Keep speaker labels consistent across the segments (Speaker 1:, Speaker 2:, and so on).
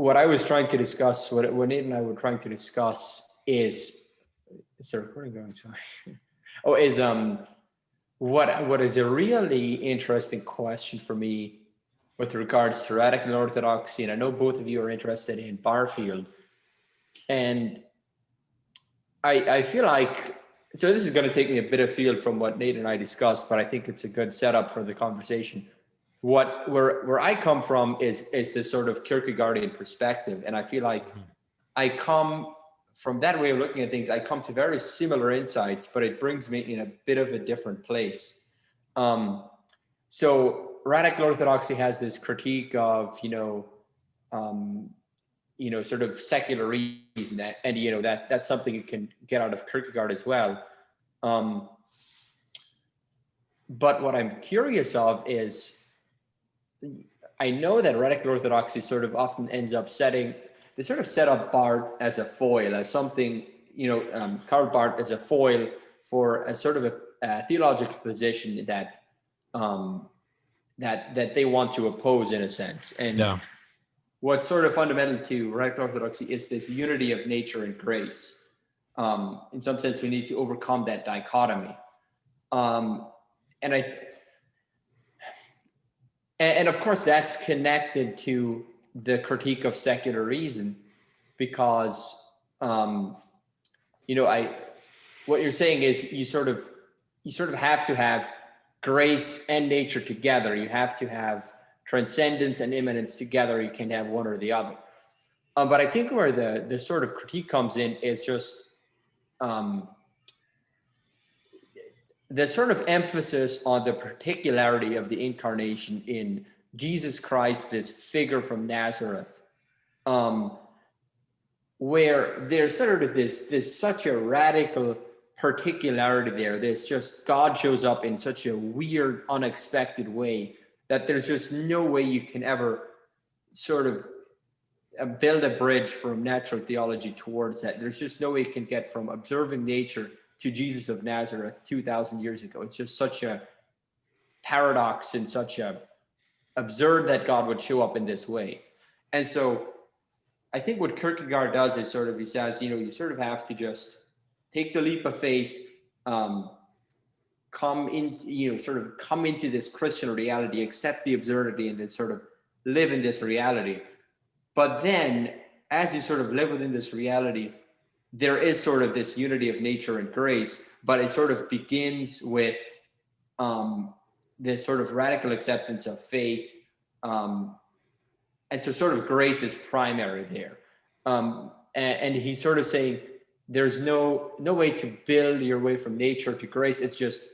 Speaker 1: what I was trying to discuss, what Nate and I were trying to discuss is the recording going? Sorry. Oh, is what is a really interesting question for me with regards to radical orthodoxy, and I know both of you are interested in Barfield, and I feel like, so this is going to take me a bit afield from what Nate and I discussed, but I think it's a good setup for the conversation. Where I come from is this sort of Kierkegaardian perspective, and I feel like I come from that way of looking at things. I come to very similar insights, but it brings me in a bit of a different place. So radical orthodoxy has this critique of sort of secular reason, and that's something you can get out of Kierkegaard as well. But what I'm curious of is, I know that radical orthodoxy sort of often ends up set up Barth as a foil, as something, Karl Barth as a foil for a sort of a theological position that they want to oppose in a sense. And what's sort of fundamental to radical orthodoxy is this unity of nature and grace. In some sense, we need to overcome that dichotomy. And of course, that's connected to the critique of secular reason, because, what you're saying is you sort of have to have grace and nature together. You have to have transcendence and immanence together. You can't have one or the other. But I think where the sort of critique comes in is just the sort of emphasis on the particularity of the incarnation in Jesus Christ, this figure from Nazareth, where there's sort of this such a radical particularity there. There's just, God shows up in such a weird, unexpected way that there's just no way you can ever sort of build a bridge from natural theology towards that. There's just no way you can get from observing nature to Jesus of Nazareth 2,000 years ago. It's just such a paradox and such a absurd that God would show up in this way. And so I think what Kierkegaard does is sort of, he says, you sort of have to just take the leap of faith, come into this Christian reality, accept the absurdity, and then sort of live in this reality. But then as you sort of live within this reality, there is sort of this unity of nature and grace, but it sort of begins with this sort of radical acceptance of faith. And so sort of grace is primary there. And he's sort of saying there's no way to build your way from nature to grace. It's just,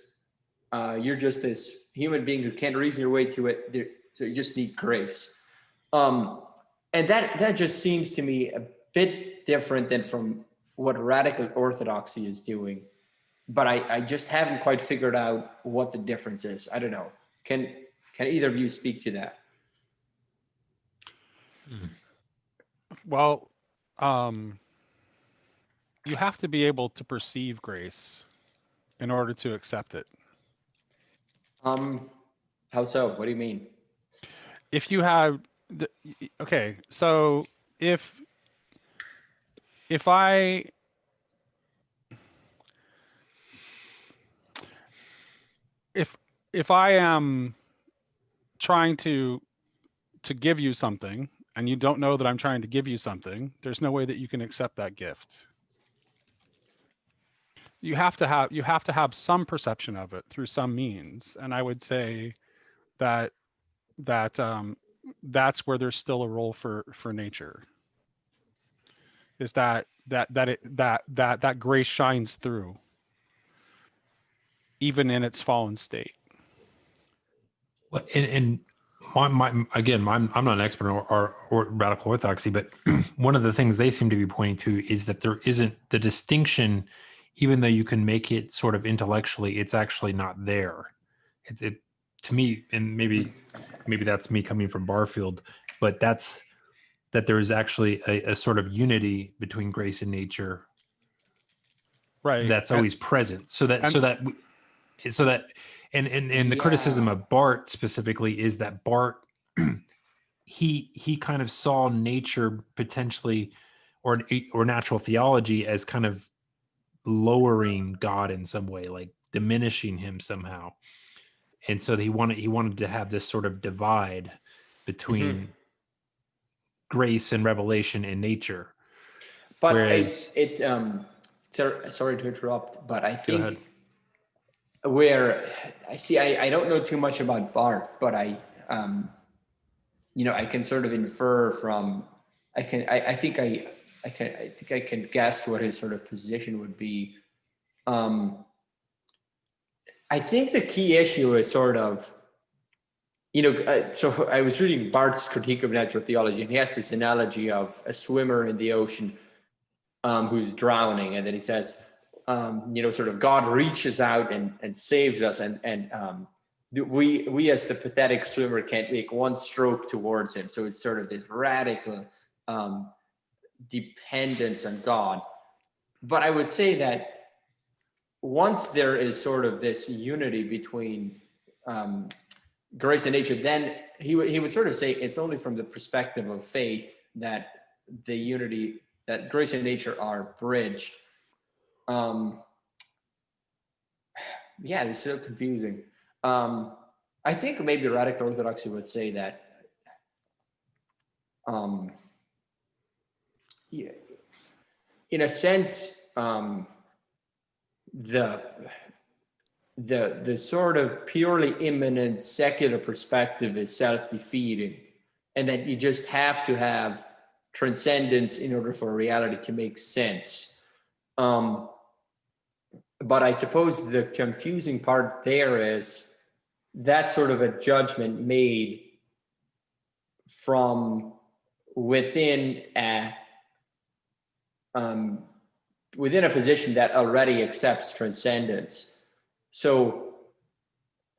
Speaker 1: you're just this human being who can't reason your way to it. So you just need grace. And that just seems to me a bit different than from what radical orthodoxy is doing, but I just haven't quite figured out what the difference is. I don't know. Can either of you speak to that?
Speaker 2: Well, you have to be able to perceive grace in order to accept it.
Speaker 1: How so? What do you mean?
Speaker 2: If you have, okay, so if I am trying to give you something and you don't know that I'm trying to give you something, there's no way that you can accept that gift. You have to have some perception of it through some means, and I would say that that's where there's still a role for nature. Is that grace shines through, even in its fallen state.
Speaker 3: Well, and I'm not an expert or radical orthodoxy, but one of the things they seem to be pointing to is that there isn't the distinction, even though you can make it sort of intellectually, it's actually not there. It to me, and maybe that's me coming from Barfield, but that there is actually a sort of unity between grace and nature,
Speaker 2: right?
Speaker 3: That's always present. So that and the criticism of Barth specifically is that Barth he kind of saw nature potentially, or natural theology, as kind of lowering God in some way, like diminishing him somehow. And so he wanted to have this sort of divide between grace and revelation and nature.
Speaker 1: But
Speaker 3: Whereas,
Speaker 1: sorry to interrupt, but I
Speaker 3: go ahead.
Speaker 1: think where I don't know too much about Barth, but I can sort of infer from, I think I can guess what his sort of position would be. I think the key issue is sort of, so I was reading Barth's Critique of Natural Theology, and he has this analogy of a swimmer in the ocean who's drowning, and then he says, sort of God reaches out and saves us, and we as the pathetic swimmer can't make one stroke towards him. So it's sort of this radical dependence on God. But I would say that once there is sort of this unity between grace and nature, then he would sort of say it's only from the perspective of faith that the unity, that grace and nature are bridged. Yeah, it's so confusing. I think maybe Radical Orthodoxy would say that yeah, in a sense, the sort of purely immanent secular perspective is self-defeating, and that you just have to have transcendence in order for reality to make sense. But I suppose the confusing part there is that sort of a judgment made from within a position that already accepts transcendence. So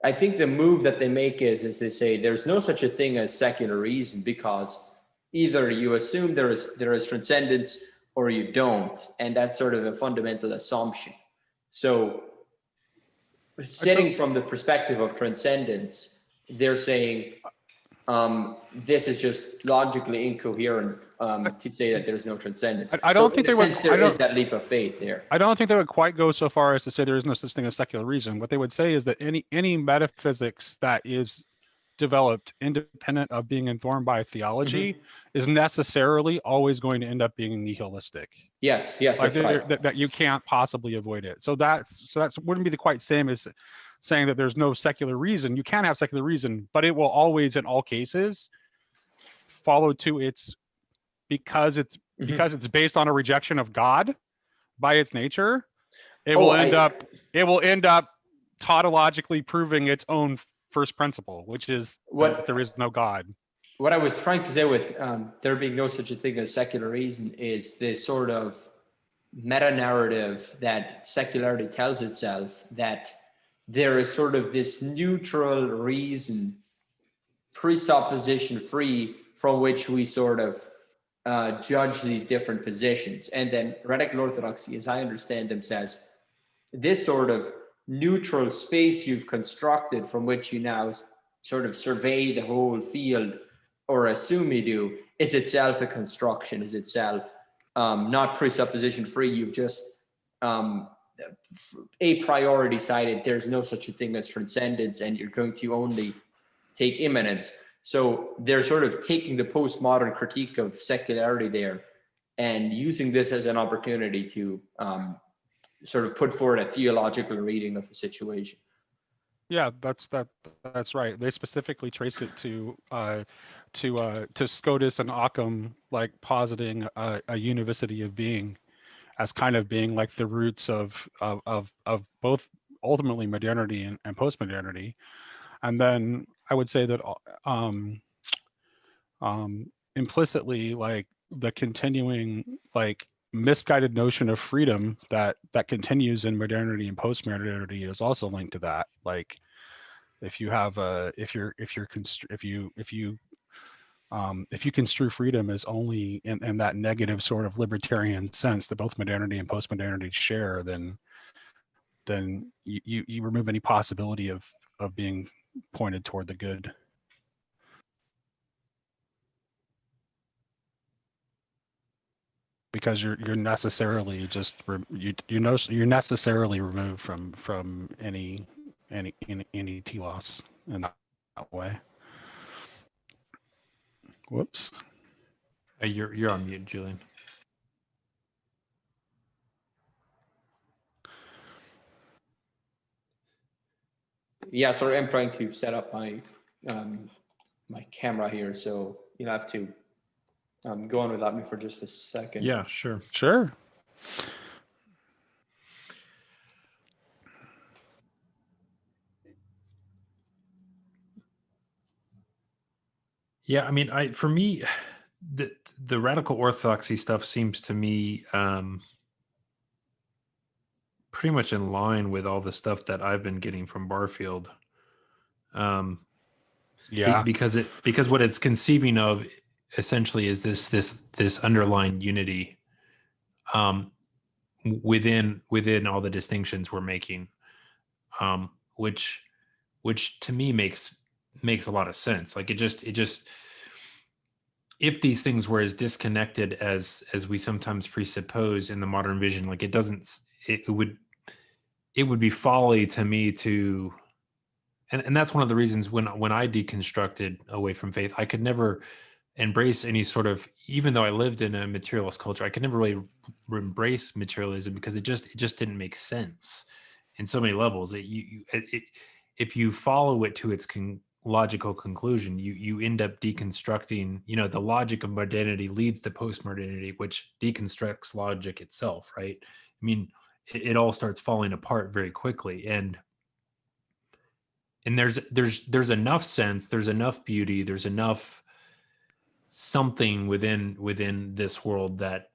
Speaker 1: I think the move that they make is they say there's no such a thing as secular reason, because either you assume there is transcendence or you don't, and that's sort of a fundamental assumption. So sitting from the perspective of transcendence, they're saying this is just logically incoherent to say that there's no transcendence.
Speaker 2: I don't think
Speaker 1: there is that leap of faith there.
Speaker 2: I don't think they would quite go so far as to say there is no such thing as secular reason. What they would say is that any metaphysics that is developed independent of being informed by theology is necessarily always going to end up being nihilistic.
Speaker 1: Yes,
Speaker 2: like
Speaker 1: that's right.
Speaker 2: That you can't possibly avoid it. So that's wouldn't be the quite same as saying that there's no secular reason. You can have secular reason, but it will always, in all cases, follow to its because it's based on a rejection of God by its nature. It will end up tautologically proving its own first principle, which is that there is no God.
Speaker 1: What I was trying to say with there being no such a thing as secular reason is this sort of meta-narrative that secularity tells itself, that there is sort of this neutral reason, presupposition free, from which we sort of judge these different positions. And then Radical Orthodoxy, as I understand them, says this sort of neutral space you've constructed from which you now sort of survey the whole field, or assume you do, is itself a construction, is itself not presupposition free. You've just a priori decided there's no such a thing as transcendence, and you're going to only take immanence. So they're sort of taking the postmodern critique of secularity there and using this as an opportunity to sort of put forward a theological reading of the situation.
Speaker 2: Yeah, that's right. They specifically trace it to Scotus and Occam, like positing a univocity of being as kind of being like the roots of both ultimately modernity and postmodernity. And then I would say that implicitly, like the continuing like misguided notion of freedom that continues in modernity and postmodernity is also linked to that. Like if you have if you construe freedom as only in that negative sort of libertarian sense that both modernity and postmodernity share, then you remove any possibility of being pointed toward the good. because you're necessarily just you're necessarily removed from any telos in that way. Whoops.
Speaker 3: You're on mute, Julian.
Speaker 1: Yeah, sorry, I'm trying to set up my my camera here, so you'll have to go on without me for just a second.
Speaker 3: Yeah, sure.
Speaker 2: Sure.
Speaker 3: Yeah, I mean, for me, the radical orthodoxy stuff seems to me pretty much in line with all the stuff that I've been getting from Barfield.
Speaker 2: Yeah.
Speaker 3: Because what it's conceiving of essentially is this underlying unity within all the distinctions we're making, which to me makes a lot of sense. Like it just if these things were as disconnected as we sometimes presuppose in the modern vision, like it would be folly to me to, and that's one of the reasons when I deconstructed away from faith, I could never embrace any sort of, even though I lived in a materialist culture, I could never really embrace materialism because it just didn't make sense in so many levels. If you follow it to its logical conclusion, you end up deconstructing. The logic of modernity leads to postmodernity, which deconstructs logic itself, right? I mean, it all starts falling apart very quickly, and there's enough sense, there's enough beauty, there's enough something within this world that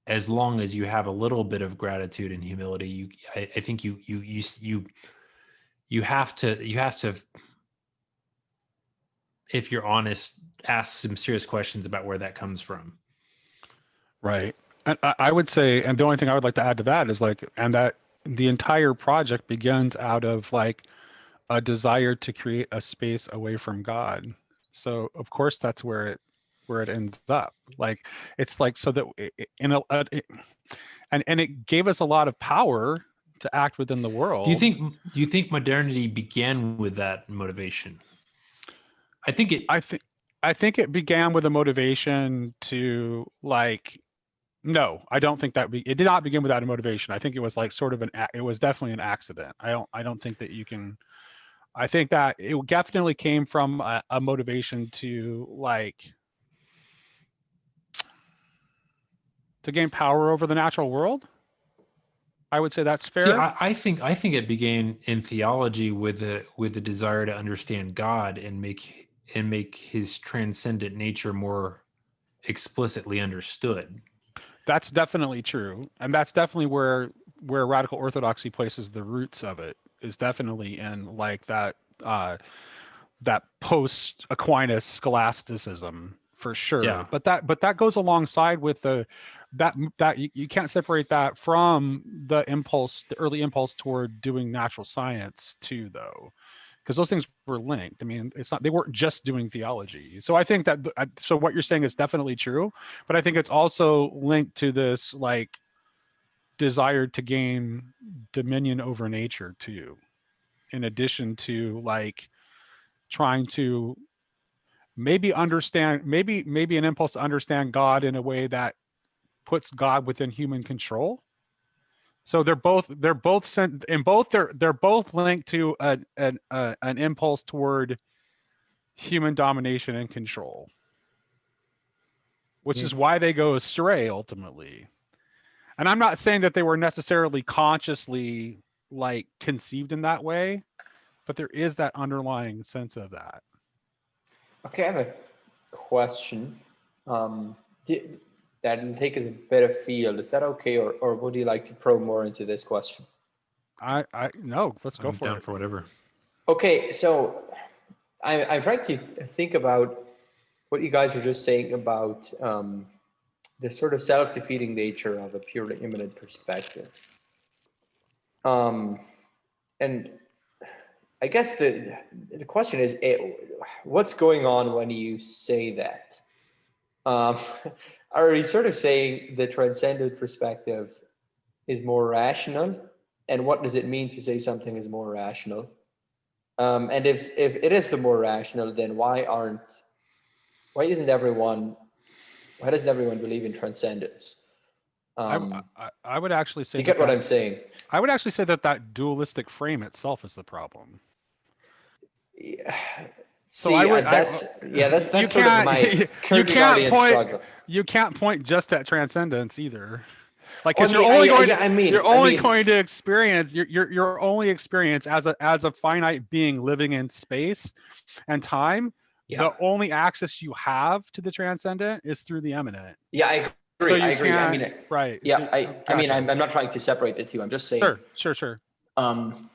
Speaker 3: as long as you have a little bit of gratitude and humility, I think you have to, if you're honest, ask some serious questions about where that comes from.
Speaker 2: Right. And I would say, and the only thing I would like to add to that is and that the entire project begins out of a desire to create a space away from God. So of course that's where it ends up. It's so that and it gave us a lot of power to act within the world.
Speaker 3: Do you think modernity began with that motivation? I think
Speaker 2: it began with a motivation to no, I don't think that it did not begin without a motivation. I think it was it was definitely an accident. I don't think that you can. I think that it definitely came from a motivation to gain power over the natural world. I would say that's fair.
Speaker 3: See, I think it began in theology with the desire to understand God and make his transcendent nature more explicitly understood.
Speaker 2: That's definitely true, and that's definitely where radical orthodoxy places the roots of it, is definitely in that post Aquinas scholasticism for sure.
Speaker 3: Yeah.
Speaker 2: But that goes alongside with that you can't separate that from the early impulse toward doing natural science too, though, because those things were linked. I mean, they weren't just doing theology. So I think that so what you're saying is definitely true, but I think it's also linked to this desire to gain dominion over nature too, in addition to trying to maybe an impulse to understand God in a way that puts God within human control. So they're both linked to an impulse toward human domination and control, which is why they go astray ultimately. And I'm not saying that they were necessarily consciously conceived in that way, but there is that underlying sense of that.
Speaker 1: Okay, I have a question that'll take us a bit afield. Is that okay, or would you like to probe more into this question?
Speaker 2: No, let's go for
Speaker 3: down
Speaker 2: it.
Speaker 3: for whatever.
Speaker 1: Okay, so I'm trying to think about what you guys were just saying about the sort of self-defeating nature of a purely immanent perspective. And I guess the question is, what's going on when you say that? Um, are you sort of saying the transcendent perspective is more rational? And what does it mean to say something is more rational? And if it is the more rational, then why doesn't everyone believe in transcendence?
Speaker 2: I would actually say
Speaker 1: Do you get what I'm saying?
Speaker 2: I would actually say that dualistic frame itself is the problem.
Speaker 1: Yeah.
Speaker 2: So
Speaker 1: See,
Speaker 2: I would,
Speaker 1: that's
Speaker 2: you
Speaker 1: sort of my
Speaker 2: you
Speaker 1: Kierkegaardian struggle.
Speaker 2: you can't point just at transcendence either. Like,
Speaker 1: Oh,
Speaker 2: because you're only
Speaker 1: I
Speaker 2: going to experience your only experience as a finite being living in space and time.
Speaker 1: Yeah.
Speaker 2: The only access you have to the transcendent is through the immanent.
Speaker 1: Yeah, I agree.
Speaker 2: So
Speaker 1: I agree. I mean,
Speaker 2: right.
Speaker 1: Yeah,
Speaker 2: So,
Speaker 1: I mean,
Speaker 2: gotcha.
Speaker 1: I'm not trying to separate the two. I'm just saying.
Speaker 2: Sure.
Speaker 1: Um,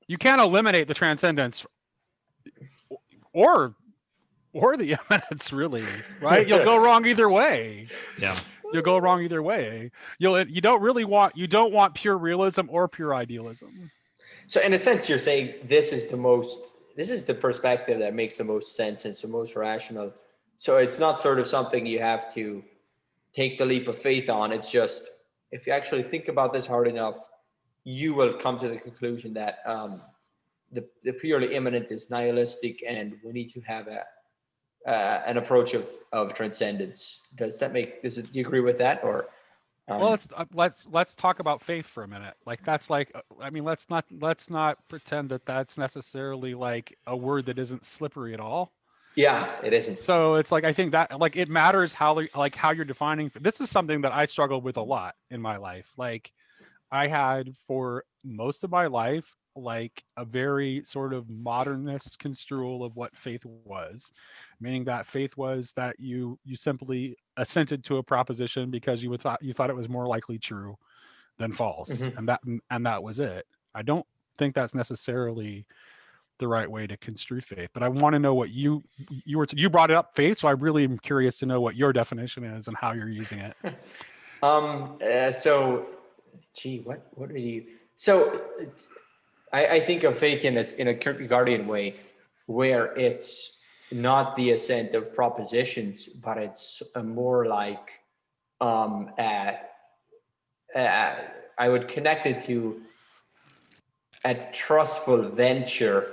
Speaker 2: You can't eliminate the transcendence or the immanence, really, right? You'll go wrong either way.
Speaker 3: Yeah.
Speaker 2: You'll go wrong either way. You don't want pure realism or pure idealism.
Speaker 1: So in a sense, you're saying this is the perspective that makes the most sense and it's the most rational. So it's not sort of something you have to take the leap of faith on. It's just, if you actually think about this hard enough, you will come to the conclusion that the purely immanent is nihilistic, and we need to have an approach of transcendence. Do you agree with that? Or
Speaker 2: well, let's talk about faith for a minute. Like, that's like, I mean, let's not pretend that that's necessarily like a word that isn't slippery at all.
Speaker 1: Yeah, it isn't.
Speaker 2: So it's like, I think that, like, it matters how you're defining. This is something that I struggled with a lot in my life. Like, I had for most of my life like a very sort of modernist construal of what faith was, meaning that faith was that you simply assented to a proposition because you thought it was more likely true than false,
Speaker 1: Mm-hmm.
Speaker 2: and that was it. I don't think that's necessarily the right way to construe faith, but I want to know what you brought it up, faith, so I really am curious to know what your definition is and how you're using it.
Speaker 1: So, gee, what are you? So, I think of faith in a Kierkegaardian way, where it's not the assent of propositions, but it's more like I would connect it to a trustful venture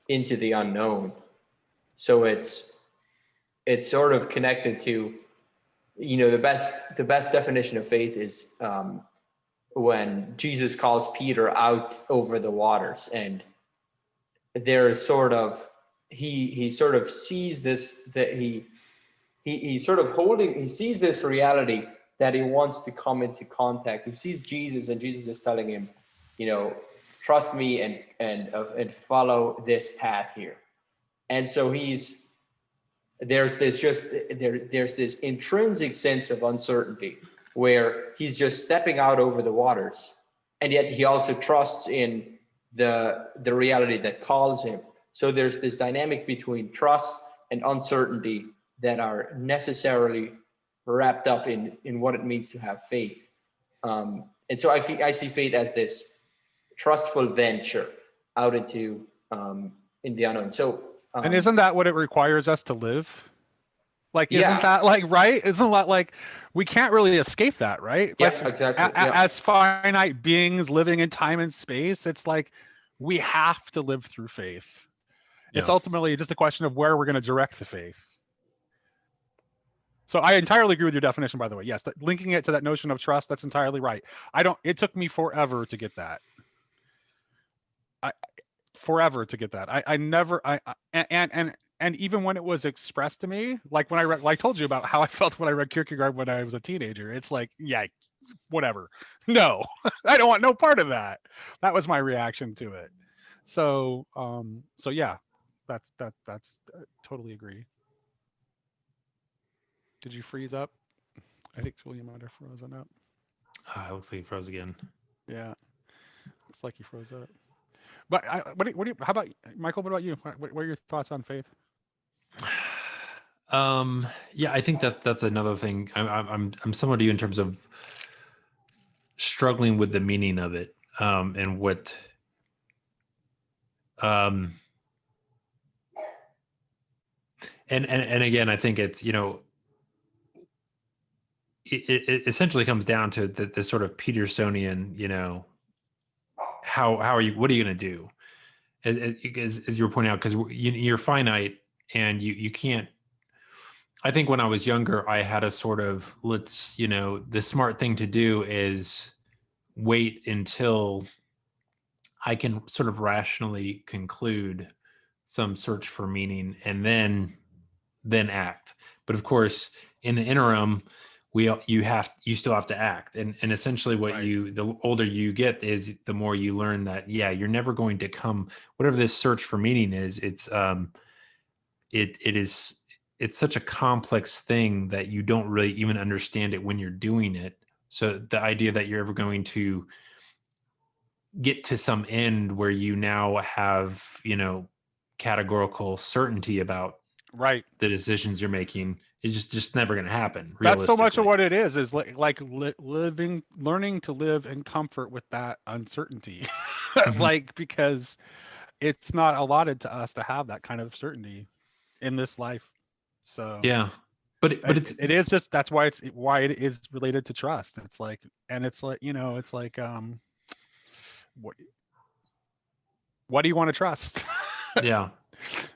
Speaker 1: into the unknown. So it's sort of connected to, the best definition of faith is when Jesus calls Peter out over the waters, and there's sort of he sort of sees this, that he sees this reality that he wants to come into contact. He sees Jesus, and Jesus is telling him, trust me and follow this path here. And so there's this intrinsic sense of uncertainty where he's just stepping out over the waters, and yet he also trusts in the reality that calls him. So there's this dynamic between trust and uncertainty that are necessarily wrapped up in what it means to have faith. And so I see faith as this trustful venture out into in the unknown. So
Speaker 2: and isn't that what it requires us to live? Like, isn't
Speaker 1: Yeah.
Speaker 2: that like, right? Isn't that like, we can't really escape that, right?
Speaker 1: Yeah,
Speaker 2: Let's,
Speaker 1: exactly. Yeah.
Speaker 2: As finite beings living in time and space, it's like we have to live through faith. It's
Speaker 3: Yeah.
Speaker 2: ultimately just a question of where we're going to direct the faith. So I entirely agree with your definition, by the way. Yes, linking it to that notion of trust, that's entirely right. It took me forever to get that. I never, and even when it was expressed to me, like when I read, like I told you about how I felt when I read Kierkegaard when I was a teenager, it's like, yeah, whatever. No, I don't want no part of that. That was my reaction to it. So yeah, that's totally agree. Did you freeze up? I think Julian might have frozen up.
Speaker 3: It looks like he froze again.
Speaker 2: Yeah, looks like he froze up. But how about Michael? What about you? What are your thoughts on faith?
Speaker 3: Yeah, I think that's another thing. I'm similar to you in terms of struggling with the meaning of it, and what, and again, I think it's, it essentially comes down to the sort of Petersonian, how are you, what are you going to do? As you were pointing out, because you're finite and you can't. I think when I was younger, I had a sort of, the smart thing to do is wait until I can sort of rationally conclude some search for meaning and then act. But of course, in the interim, you still have to act. And essentially what
Speaker 2: Right.
Speaker 3: the older you get is the more you learn that, yeah, you're never going to come, whatever this search for meaning is, it's such a complex thing that you don't really even understand it when you're doing it. So the idea that you're ever going to get to some end where you now have, categorical certainty about
Speaker 2: Right.
Speaker 3: the decisions you're making is just never going to happen
Speaker 2: That's so much of
Speaker 3: realistically.
Speaker 2: what it is learning to live in comfort with that uncertainty.
Speaker 3: Mhm.
Speaker 2: Because it's not allotted to us to have that kind of certainty in this life. So
Speaker 3: Yeah. But it's
Speaker 2: it is just, that's why it is related to trust. It's like, what do you want to trust?
Speaker 3: yeah.
Speaker 2: What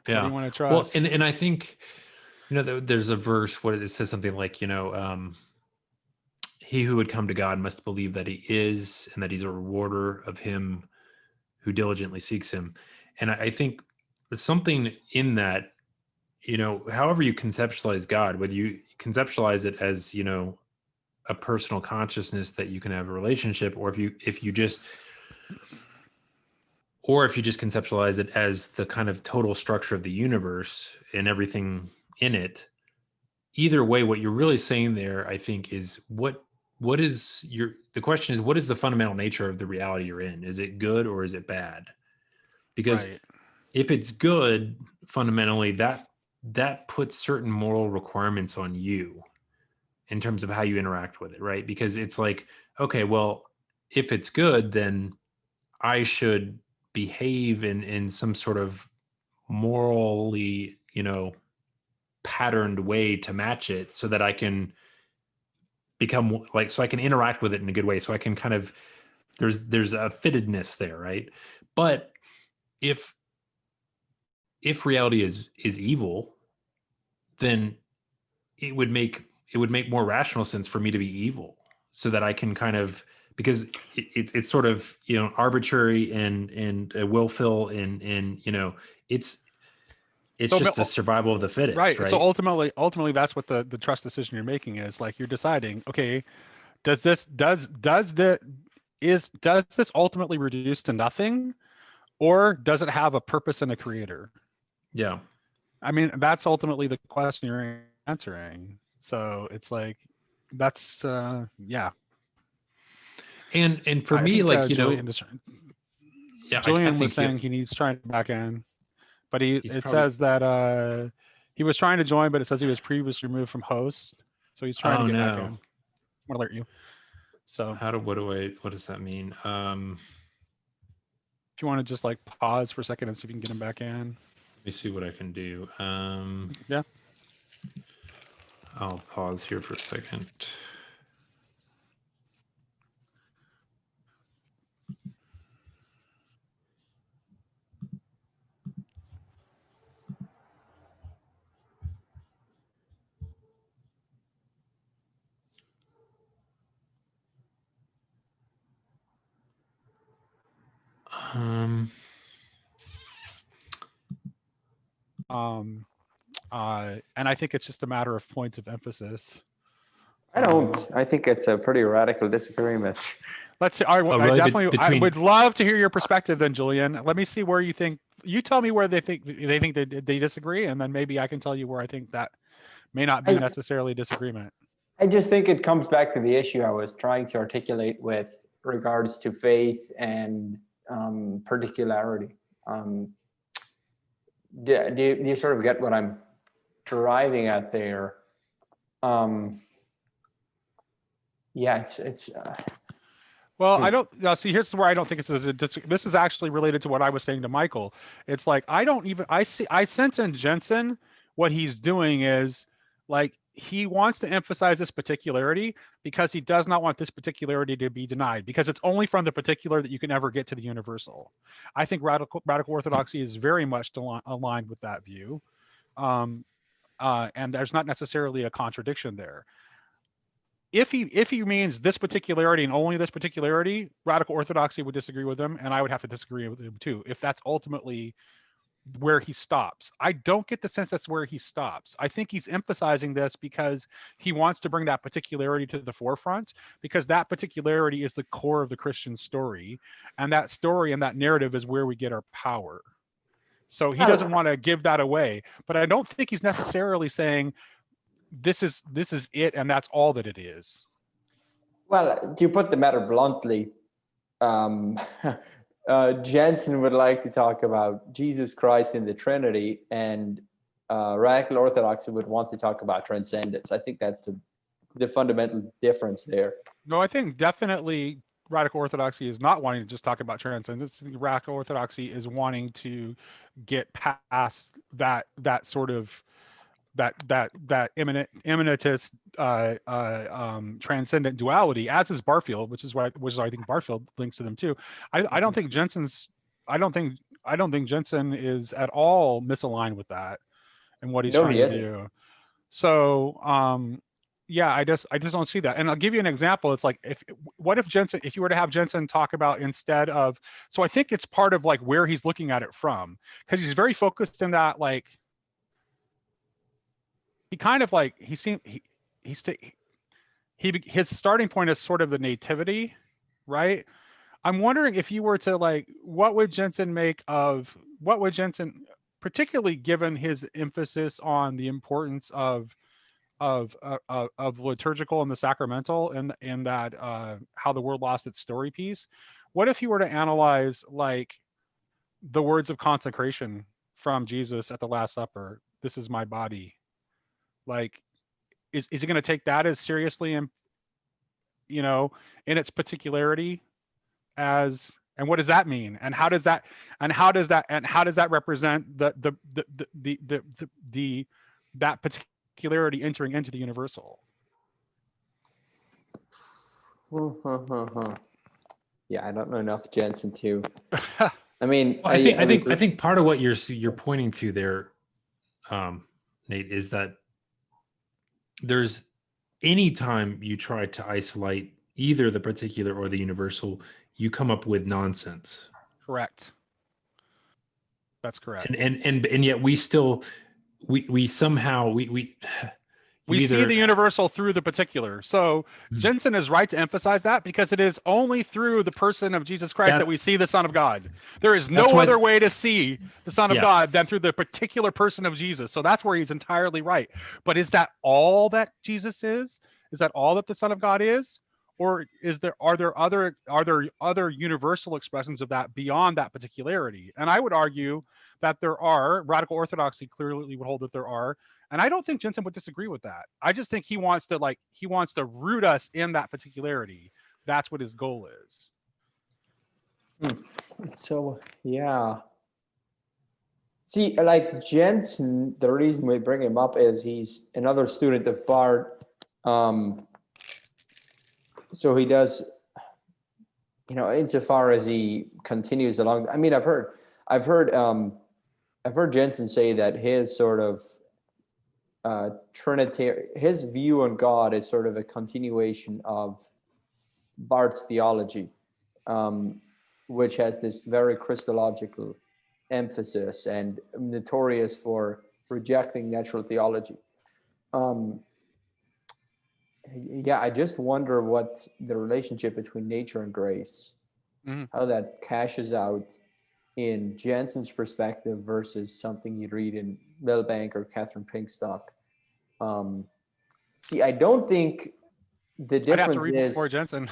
Speaker 2: do
Speaker 3: Yeah.
Speaker 2: you want to
Speaker 3: Well,
Speaker 2: trust?
Speaker 3: and I think, there's a verse where it says something like, he who would come to God must believe that he is, and that he's a rewarder of him who diligently seeks him. And I think there's something in that, however you conceptualize God, whether you conceptualize it as, a personal consciousness that you can have a relationship, or if you just conceptualize it as the kind of total structure of the universe and everything in it, either way, what you're really saying there, I think, is the question is, what is the fundamental nature of the reality you're in? Is it good or is it bad? Because
Speaker 2: Right.
Speaker 3: if it's good, fundamentally, that puts certain moral requirements on you in terms of how you interact with it, right? Because it's like, okay, well, if it's good, then I should behave in some sort of morally, patterned way to match it, so that I can become like, so I can interact with it in a good way, so I can kind of, there's a fittedness there, right? But if reality is evil, then it would make more rational sense for me to be evil, so that I can kind of, because it's sort of, arbitrary and willful, and it's
Speaker 2: So
Speaker 3: just the survival of the fittest,
Speaker 2: right. So
Speaker 3: right?
Speaker 2: ultimately, that's what the trust decision you're making is. Like, you're deciding, okay, does this ultimately reduce to nothing, or does it have a purpose and a creator?
Speaker 3: Yeah.
Speaker 2: I mean, that's ultimately the question you're answering. So it's like, that's yeah.
Speaker 3: And for
Speaker 2: I
Speaker 3: me,
Speaker 2: think
Speaker 3: like, yeah, I
Speaker 2: Julian was
Speaker 3: think
Speaker 2: saying he's trying to back in, but
Speaker 3: he's
Speaker 2: it
Speaker 3: probably.
Speaker 2: says that he was trying to join, but it says he was previously removed from host, so he's trying to
Speaker 3: Oh
Speaker 2: get back in.
Speaker 3: no.
Speaker 2: I'm gonna alert you. So
Speaker 3: What does that mean?
Speaker 2: if you want to just like pause for a second and see if you can get him back in.
Speaker 3: Let me see what I can do.
Speaker 2: Yeah.
Speaker 3: I'll pause here for a second. Um,
Speaker 2: And I think it's just a matter of points of emphasis.
Speaker 1: I don't. I think it's a pretty radical disagreement.
Speaker 2: Let's see.
Speaker 3: oh, really?
Speaker 2: I
Speaker 3: Between
Speaker 2: would love to hear your perspective then, Julian. Let me see where you think. You tell me where they think they disagree, and then maybe I can tell you where I think that may not be
Speaker 1: I,
Speaker 2: necessarily a disagreement.
Speaker 1: I just think it comes back to the issue I was trying to articulate with regards to faith and particularity. Do you sort of get what I'm driving at there? Yeah, it's
Speaker 2: Well, I don't see. Here's where I don't think this is actually related to what I was saying to Michael. It's like I sense in Jensen what he's doing is like he wants to emphasize this particularity because he does not want this particularity to be denied, because it's only from the particular that you can ever get to the universal. I think radical orthodoxy is very much aligned with that view. And there's not necessarily a contradiction there. If he means this particularity and only this particularity, radical orthodoxy would disagree with him, and I would have to disagree with him too, if that's ultimately where he stops. I don't get the sense that's where he stops. I think he's emphasizing this because he wants to bring that particularity to the forefront, because that particularity is the core of the Christian story, and that story and that narrative is where we get our power. So he doesn't want to give that away, but I don't think he's necessarily saying this is it and that's all that it is.
Speaker 1: Well, to put the matter bluntly, Jensen would like to talk about Jesus Christ in the Trinity, and Radical Orthodoxy would want to talk about transcendence. I think that's the fundamental difference there.
Speaker 2: No, I think definitely Radical Orthodoxy is not wanting to just talk about transcendence. Radical Orthodoxy is wanting to get past that sort of that immanentist transcendent duality, as is Barfield, which is I think Barfield links to them too. I don't think Jensen is at all misaligned with that and what he's trying to do. So yeah, I just don't see that. And I'll give you an example. It's like, if you were to have Jensen talk about, instead of, so I think it's part of like where he's looking at it from, because he's very focused in that, like, he kind of like, his starting point is sort of the nativity, right? I'm wondering if you were to, like, what would Jensen, particularly given his emphasis on the importance of liturgical and the sacramental, and that how the word lost its story piece, what if you were to analyze, like, the words of consecration from Jesus at the Last Supper? This is my body. Like, is he going to take that as seriously, and, in its particularity, as, and what does that mean, and how does that represent that particularity entering into the universal?
Speaker 1: Yeah, I don't know enough Jensen to. I mean,
Speaker 3: well, I think part of what you're pointing to there, Nate, is that there's, anytime you try to isolate either the particular or the universal, you come up with nonsense.
Speaker 2: Correct. That's correct.
Speaker 3: And yet we still we somehow we
Speaker 2: see the universal through the particular. So Jensen is right to emphasize that, because it is only through the person of Jesus Christ that we see the Son of God. There is no other way to see the Son of God than through the particular person of Jesus. So that's where he's entirely right. But is that all that Jesus is? Is that all that the Son of God is? Or are there other universal expressions of that beyond that particularity? And I would argue that there are. Radical Orthodoxy clearly would hold that there are. And I don't think Jensen would disagree with that. I just think he wants to root us in that particularity. That's what his goal is.
Speaker 1: So, yeah. See, like Jensen, the reason we bring him up is he's another student of Barth. So he does, insofar as he continues along. I mean, I've heard Jensen say that his sort of Trinitarian, his view on God is sort of a continuation of Barth's theology, which has this very Christological emphasis and notorious for rejecting natural theology. Yeah, I just wonder what the relationship between nature and grace, how that cashes out in Jensen's perspective versus something you'd read in Milbank or Catherine Pinkstock. See, I don't think the difference
Speaker 2: I'd have to read
Speaker 1: is
Speaker 2: before Jensen.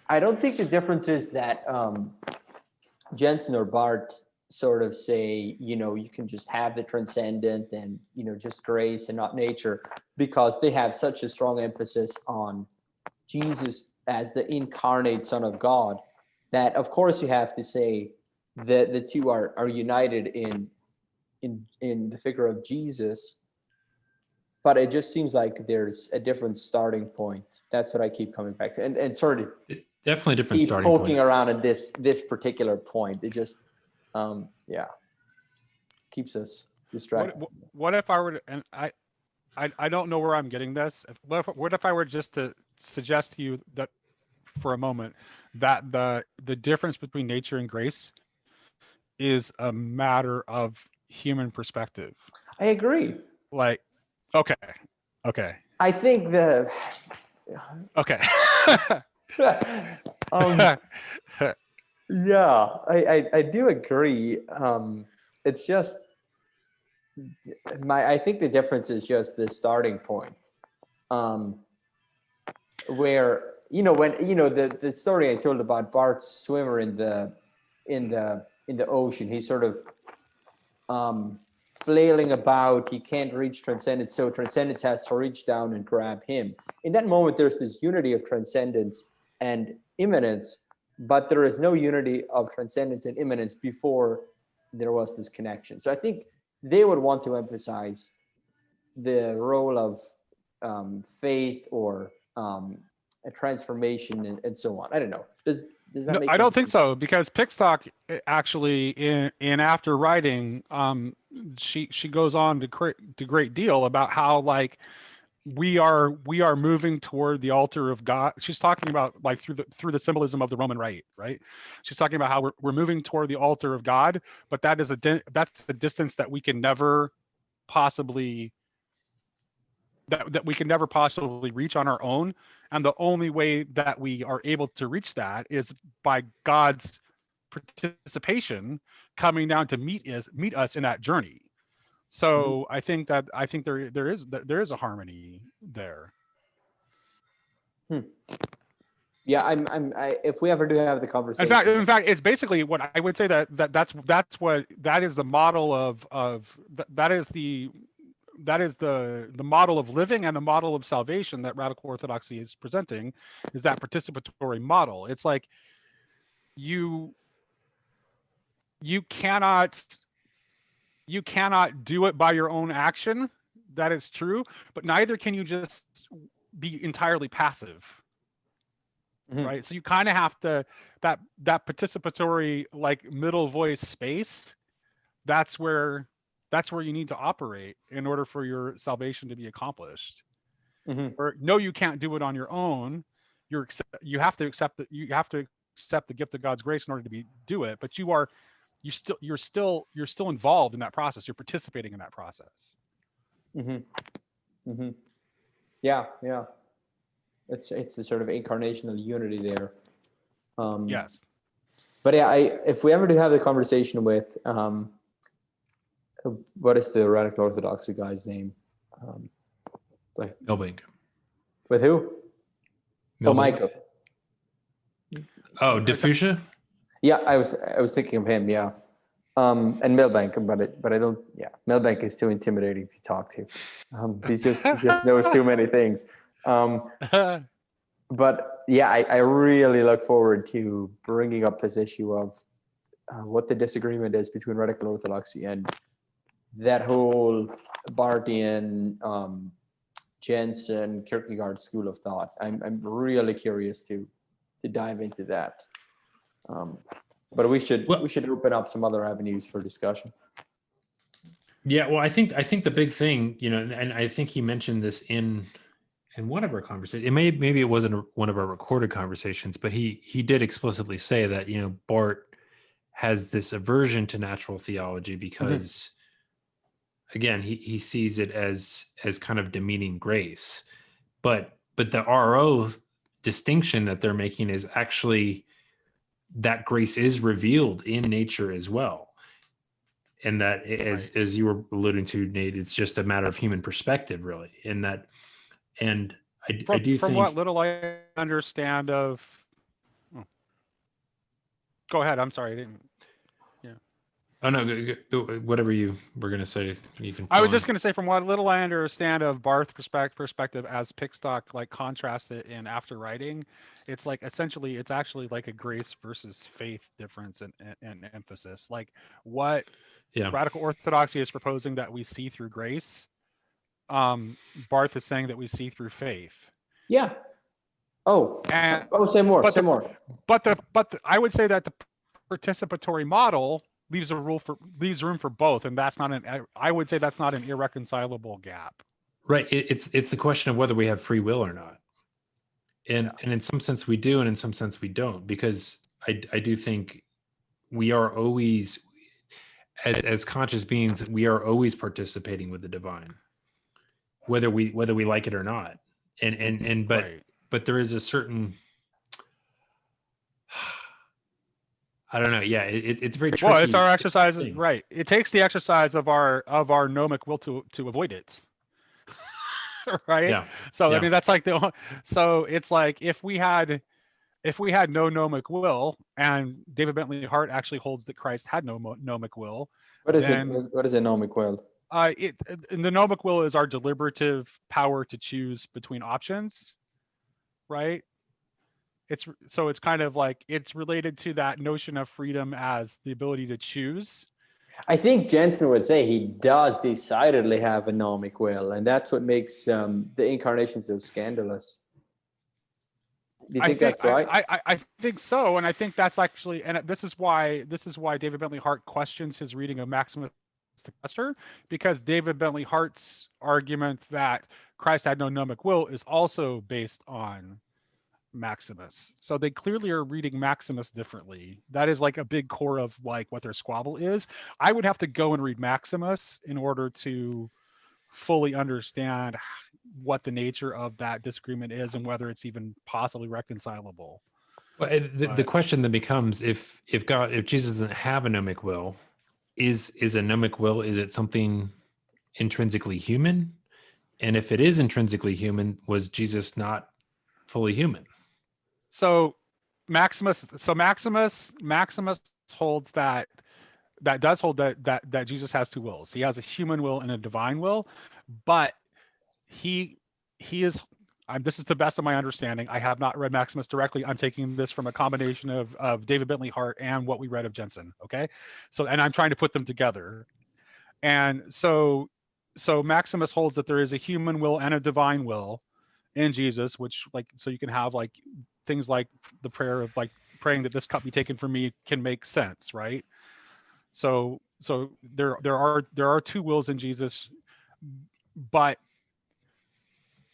Speaker 1: I don't think the difference is that Jensen or Barth sort of say, you can just have the transcendent and, just grace and not nature, because they have such a strong emphasis on Jesus as the incarnate Son of God, that of course you have to say that the two are united in the figure of Jesus. but it just seems like there's a different starting point. That's what I keep coming back to, and sort of
Speaker 3: Definitely different
Speaker 1: keep
Speaker 3: starting
Speaker 1: poking
Speaker 3: point.
Speaker 1: around at this particular point. It just, keeps us distracted.
Speaker 2: What if I were to, and I don't know where I'm getting this. What if I were just to suggest to you that for a moment that the difference between nature and grace is a matter of human perspective?
Speaker 1: I agree.
Speaker 2: Like, okay.
Speaker 1: I think
Speaker 2: Okay.
Speaker 1: yeah, I do agree. It's just I think the difference is just the starting point. Where when the story I told about Bart's swimmer in the ocean, he's sort of flailing about, he can't reach transcendence, so transcendence has to reach down and grab him. In that moment, there's this unity of transcendence and immanence, but there is no unity of transcendence and immanence before there was this connection. So I think they would want to emphasize the role of faith or a transformation and so on. I don't know. Does that
Speaker 2: No,
Speaker 1: make
Speaker 2: I don't
Speaker 1: sense?
Speaker 2: think so, because Pickstock actually in after writing, she goes on to great deal about how like we are moving toward the altar of God. She's talking about like through the symbolism of the Roman Rite, right? She's talking about how we're moving toward the altar of God, but that's the distance that we can never possibly that we can never possibly reach on our own. And the only way that we are able to reach that is by God's participation coming down to meet us in that journey. So I think there is a harmony there.
Speaker 1: Yeah, if we ever do have the conversation.
Speaker 2: In fact, it's basically what I would say that is the model of that is the model of living and the model of salvation that Radical Orthodoxy is presenting, is that participatory model. It's like you cannot do it by your own action. That is true, but neither can you just be entirely passive. Right? So you kind of have to that participatory like middle voice space. That's where you need to operate in order for your salvation to be accomplished. Or no, you can't do it on your own. You have to accept that you have to accept the gift of God's grace in order to do it. But you're still involved in that process. You're participating in that process.
Speaker 1: Yeah. It's the sort of incarnational unity there.
Speaker 2: Yes.
Speaker 1: But yeah, if we ever do have the conversation with what is the Radical Orthodoxy guy's name?
Speaker 3: Milbank.
Speaker 1: With who?
Speaker 3: Milbank.
Speaker 1: Oh, Michael.
Speaker 3: Oh, Diffusia?
Speaker 1: Yeah, I was thinking of him. Yeah, and Milbank, but I don't. Yeah, Milbank is too intimidating to talk to. He just knows too many things. But yeah, I really look forward to bringing up this issue of what the disagreement is between Radical Orthodoxy and that whole Barthian, Jensen, Kierkegaard school of thought. I'm really curious to dive into that. But we should open up some other avenues for discussion.
Speaker 3: Yeah, well, I think the big thing, and I think he mentioned this in one of our conversations. Maybe it wasn't one of our recorded conversations, but he did explicitly say that Barth has this aversion to natural theology because, again, he sees it as kind of demeaning grace, but the RO distinction that they're making is actually that grace is revealed in nature as well. And that, as you were alluding to, Nate, it's just a matter of human perspective, really. In that, and I do
Speaker 2: from
Speaker 3: think,
Speaker 2: what little I understand of, go ahead. I'm sorry, I didn't. Yeah.
Speaker 3: Oh no, whatever you were going to say, you can.
Speaker 2: I was just going to say, from what little I understand of Barth's perspective as Pickstock like contrasts it in after writing, it's like essentially it's actually like a grace versus faith difference and emphasis. Like what Radical Orthodoxy is proposing that we see through grace, Barth is saying that we see through faith.
Speaker 1: Yeah. Oh.
Speaker 2: And
Speaker 1: Say more.
Speaker 2: but
Speaker 1: Say
Speaker 2: the,
Speaker 1: more.
Speaker 2: I would say that the participatory model leaves room for both, and I would say that's not an irreconcilable gap.
Speaker 3: Right. It's the question of whether we have free will or not. And in some sense we do, and in some sense we don't, because I do think we are always, as conscious beings, we are always participating with the divine, whether we like it or not. But there is a certain, I don't know. Yeah, it's very tricky.
Speaker 2: Well, it's our exercise, right? It takes the exercise of our gnomic will to avoid it, right?
Speaker 3: Yeah.
Speaker 2: So
Speaker 3: yeah.
Speaker 2: I mean, that's like so it's like if we had no gnomic will, and David Bentley Hart actually holds that Christ had no gnomic will.
Speaker 1: What is it? What is a gnomic will?
Speaker 2: The gnomic will is our deliberative power to choose between options, right? It's kind of like it's related to that notion of freedom as the ability to choose.
Speaker 1: I think Jensen would say he does decidedly have a gnomic will, and that's what makes the Incarnation so scandalous. Do you think that's right?
Speaker 2: I think so, and I think that's actually, and this is why David Bentley Hart questions his reading of Maximus the Confessor, because David Bentley Hart's argument that Christ had no gnomic will is also based on Maximus. So they clearly are reading Maximus differently. That is like a big core of like what their squabble is. I would have to go and read Maximus in order to fully understand what the nature of that disagreement is and whether it's even possibly reconcilable.
Speaker 3: Well, the question then becomes, if Jesus doesn't have a gnomic will, is a gnomic will, is it something intrinsically human? And if it is intrinsically human, was Jesus not fully human?
Speaker 2: So Maximus holds that does hold that Jesus has two wills. He has a human will and a divine will, but he is, this is the best of my understanding. I have not read Maximus directly. I'm taking this from a combination of David Bentley Hart and what we read of Jensen. Okay. So, and I'm trying to put them together. And so Maximus holds that there is a human will and a divine will in Jesus, which like, so you can have like things like the prayer of like praying that this cup be taken from me can make sense. Right. So there are two wills in Jesus, but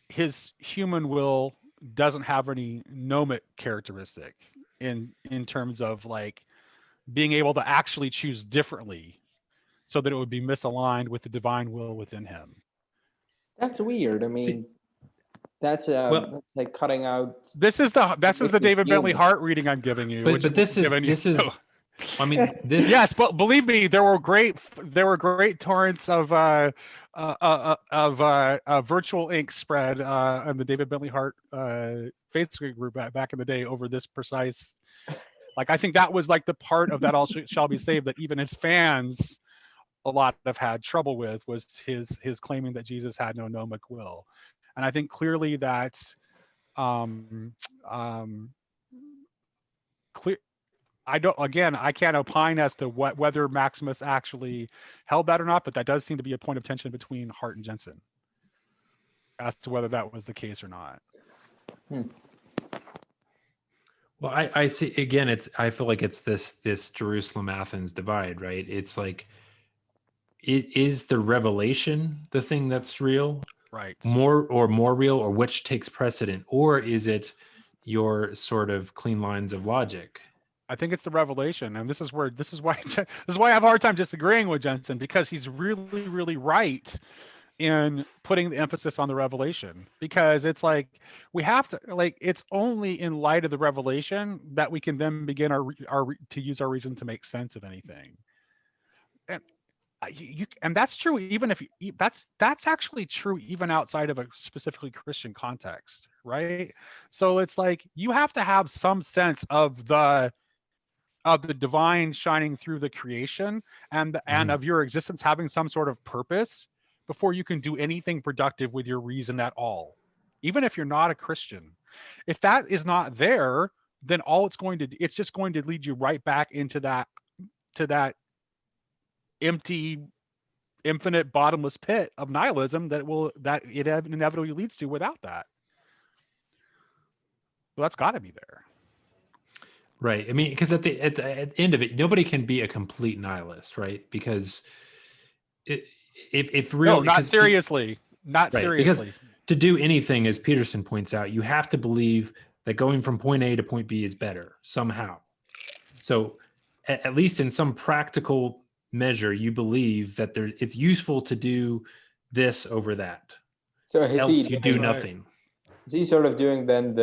Speaker 2: his human will doesn't have any gnomic characteristic in terms of like being able to actually choose differently so that it would be misaligned with the divine will within him.
Speaker 1: That's weird. I mean, that's like cutting out.
Speaker 2: This is the David Bentley Hart reading I'm giving you.
Speaker 3: But this is I mean, this.
Speaker 2: Yes, but believe me, there were great torrents of virtual ink spread on the David Bentley Hart Facebook group back in the day over this precise. Like, I think that was like the part of that all shall be saved that even his fans a lot have had trouble with, was his claiming that Jesus had no gnomic will, and I think clearly that clear. I can't opine as to whether Maximus actually held that or not, but that does seem to be a point of tension between Hart and Jensen as to whether that was the case or not.
Speaker 3: Well, I see, again, I feel like it's this Jerusalem-Athens divide, right? It's like, is the revelation the thing that's real?
Speaker 2: Right.
Speaker 3: More real, or which takes precedent? Or is it your sort of clean lines of logic?
Speaker 2: I think it's the revelation, and this is why I have a hard time disagreeing with Jensen, because he's really, really right in putting the emphasis on the revelation, because it's like we have to, like, it's only in light of the revelation that we can then begin to use our reason to make sense of anything. And that's true even if that's actually true even outside of a specifically Christian context, right? So it's like you have to have some sense of the divine shining through the creation and of your existence having some sort of purpose before you can do anything productive with your reason at all, even if you're not a Christian. If that is not there, then it's just going to lead you right back into that empty infinite bottomless pit of nihilism that it inevitably leads to without that. Well, that's got to be there.
Speaker 3: Right. I mean, because at the end of it, nobody can be a complete nihilist, right? Because if real,
Speaker 2: No, not seriously. Not
Speaker 3: right,
Speaker 2: seriously.
Speaker 3: because to do anything, as Peterson points out, you have to believe that going from point A to point B is better somehow. So at least in some practical measure, you believe that it's useful to do this over that.
Speaker 1: So
Speaker 3: Else you do nothing.
Speaker 1: Is he sort of doing then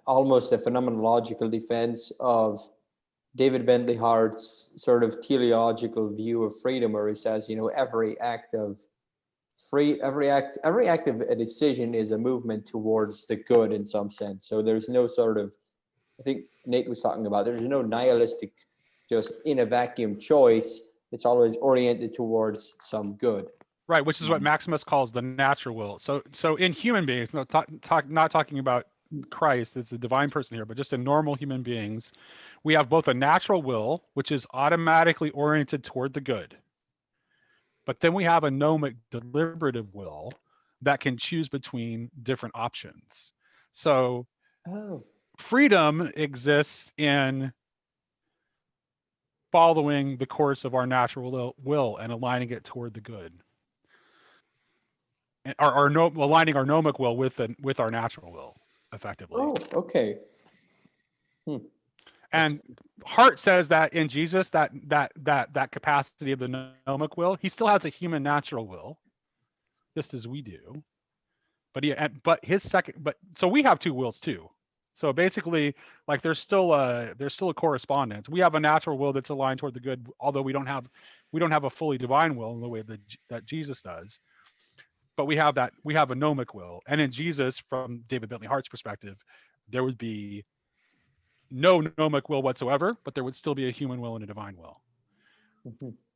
Speaker 1: almost a phenomenological defense of David Bentley Hart's sort of teleological view of freedom, where he says, every act of a decision is a movement towards the good in some sense. So there's no sort of, I think Nate was talking about, there's no nihilistic, just in a vacuum choice. It's always oriented towards some good.
Speaker 2: Right, which is what Maximus calls the natural will. So in human beings, not talking about Christ as the divine person here, but just in normal human beings, we have both a natural will, which is automatically oriented toward the good. But then we have a gnomic deliberative will that can choose between different options. So freedom exists in following the course of our natural will and aligning it toward the good. Aligning our gnomic will with our natural will, effectively.
Speaker 1: Oh, okay.
Speaker 2: And Hart says that in Jesus, that capacity of the gnomic will, he still has a human natural will, just as we do. So we have two wills too. So basically, like there's still a correspondence. We have a natural will that's aligned toward the good, although we don't have a fully divine will in the way that Jesus does. But we have a gnomic will. And in Jesus, from David Bentley Hart's perspective, there would be no gnomic will whatsoever, but there would still be a human will and a divine will.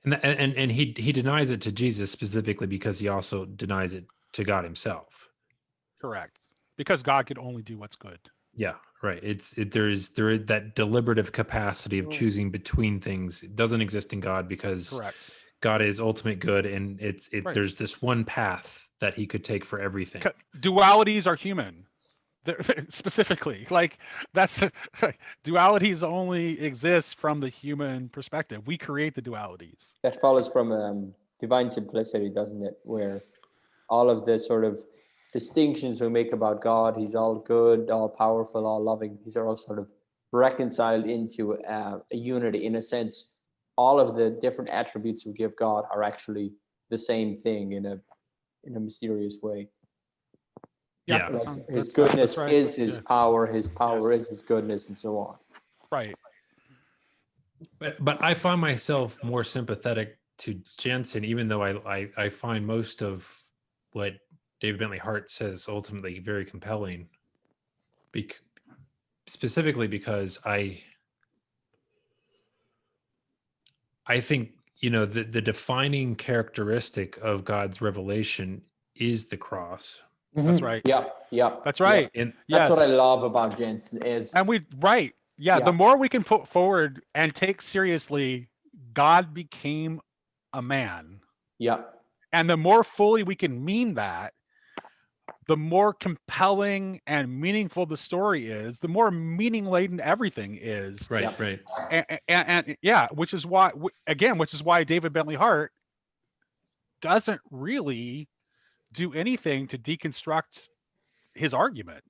Speaker 3: And he denies it to Jesus specifically because he also denies it to God himself.
Speaker 2: Correct. Because God could only do what's good.
Speaker 3: Yeah, right. There is that deliberative capacity of choosing between things. It doesn't exist in God because
Speaker 2: Correct.
Speaker 3: God is ultimate good, and
Speaker 2: Right.
Speaker 3: There's this one path that he could take for everything.
Speaker 2: Dualities are human. Specifically, like that's dualities only exist from the human perspective. We create the dualities.
Speaker 1: That follows from divine simplicity, doesn't it? Where all of the sort of distinctions we make about God, he's all good, all powerful, all loving, these are all sort of reconciled into a unity. In a sense, all of the different attributes we give God are actually the same thing in a mysterious way.
Speaker 3: Yeah.
Speaker 1: Like his goodness right. is his power is his goodness, and so on.
Speaker 2: Right.
Speaker 3: But I find myself more sympathetic to Jensen, even though I find most of what David Bentley Hart says ultimately very compelling. Specifically because I think, the defining characteristic of God's revelation is the cross.
Speaker 2: That's right.
Speaker 1: Yeah.
Speaker 2: That's right.
Speaker 1: Yeah. And that's what I love about Jensen is.
Speaker 2: And the more we can put forward and take seriously, God became a man.
Speaker 1: Yeah.
Speaker 2: And the more fully we can mean that, the more compelling and meaningful the story is, the more meaning laden everything is.
Speaker 3: Right. Right.
Speaker 2: And which is why David Bentley Hart doesn't really do anything to deconstruct his argument.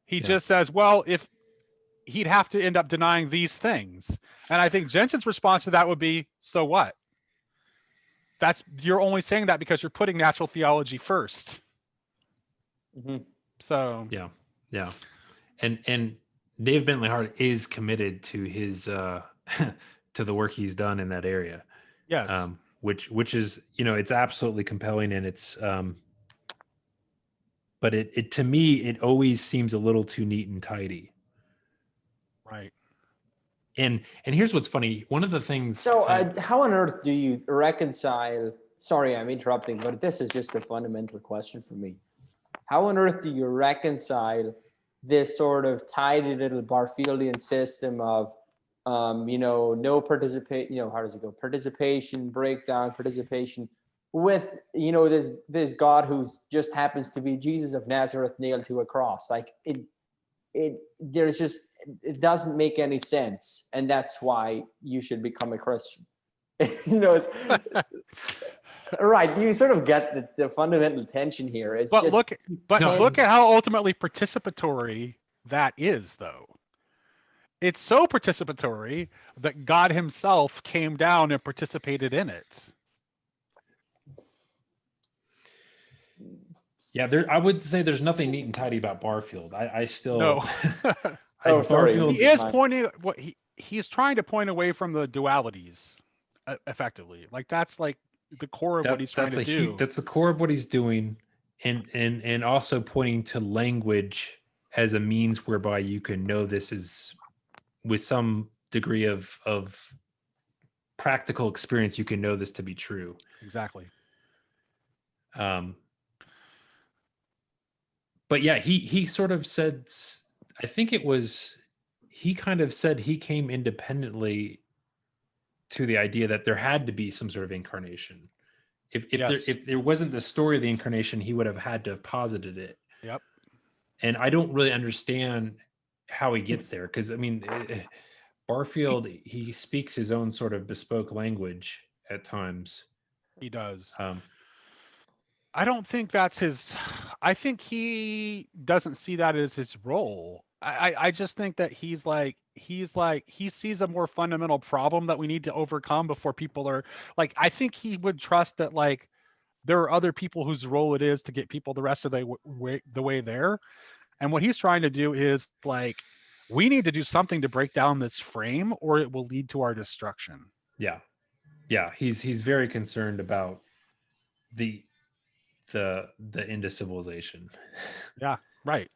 Speaker 2: He just says, well, if he'd have to end up denying these things. And I think Jensen's response to that would be, so what? You're only saying that because you're putting natural theology first.
Speaker 1: Mm-hmm.
Speaker 2: So
Speaker 3: yeah. And Dave Bentley Hart is committed to his to the work he's done in that area.
Speaker 2: Yes.
Speaker 3: Which is, it's absolutely compelling, and it's but it to me, it always seems a little too neat and tidy.
Speaker 2: Right.
Speaker 3: And here's what's funny. One of the things.
Speaker 1: So how on earth do you reconcile? Sorry, I'm interrupting, but this is just a fundamental question for me. How on earth do you reconcile this sort of tidy little Barfieldian system of no participate, how does it go? Participation, breakdown, participation with, this God who just happens to be Jesus of Nazareth nailed to a cross. Like it doesn't make any sense. And that's why you should become a Christian. It's right. You sort of get the fundamental tension here. It's
Speaker 2: But
Speaker 1: just,
Speaker 2: look at how ultimately participatory that is, though. It's so participatory that God himself came down and participated in it.
Speaker 3: Yeah, I would say there's nothing neat and tidy about Barfield. I still
Speaker 2: No.
Speaker 1: Oh, sorry.
Speaker 3: Barfield's
Speaker 2: He is pointing what he's trying to point away from the dualities, effectively. Like that's like the core of what he's trying to do.
Speaker 3: That's the core of what he's doing, and also pointing to language as a means whereby you can know this is with some degree of practical experience. You can know this to be true.
Speaker 2: Exactly.
Speaker 3: But yeah, he sort of said, I think it was, he kind of said he came independently to the idea that there had to be some sort of incarnation. If there wasn't the story of the incarnation, he would have had to have posited it.
Speaker 2: Yep.
Speaker 3: And I don't really understand how he gets there, because I mean, Barfield, he speaks his own sort of bespoke language at times.
Speaker 2: He does. I don't think that's his. I think he doesn't see that as his role. I just think that he sees a more fundamental problem that we need to overcome before people are like, I think he would trust that like there are other people whose role it is to get people the rest of the way there. And what he's trying to do is like, we need to do something to break down this frame or it will lead to our destruction.
Speaker 3: Yeah. Yeah. He's very concerned about the end of civilization.
Speaker 2: Yeah, right.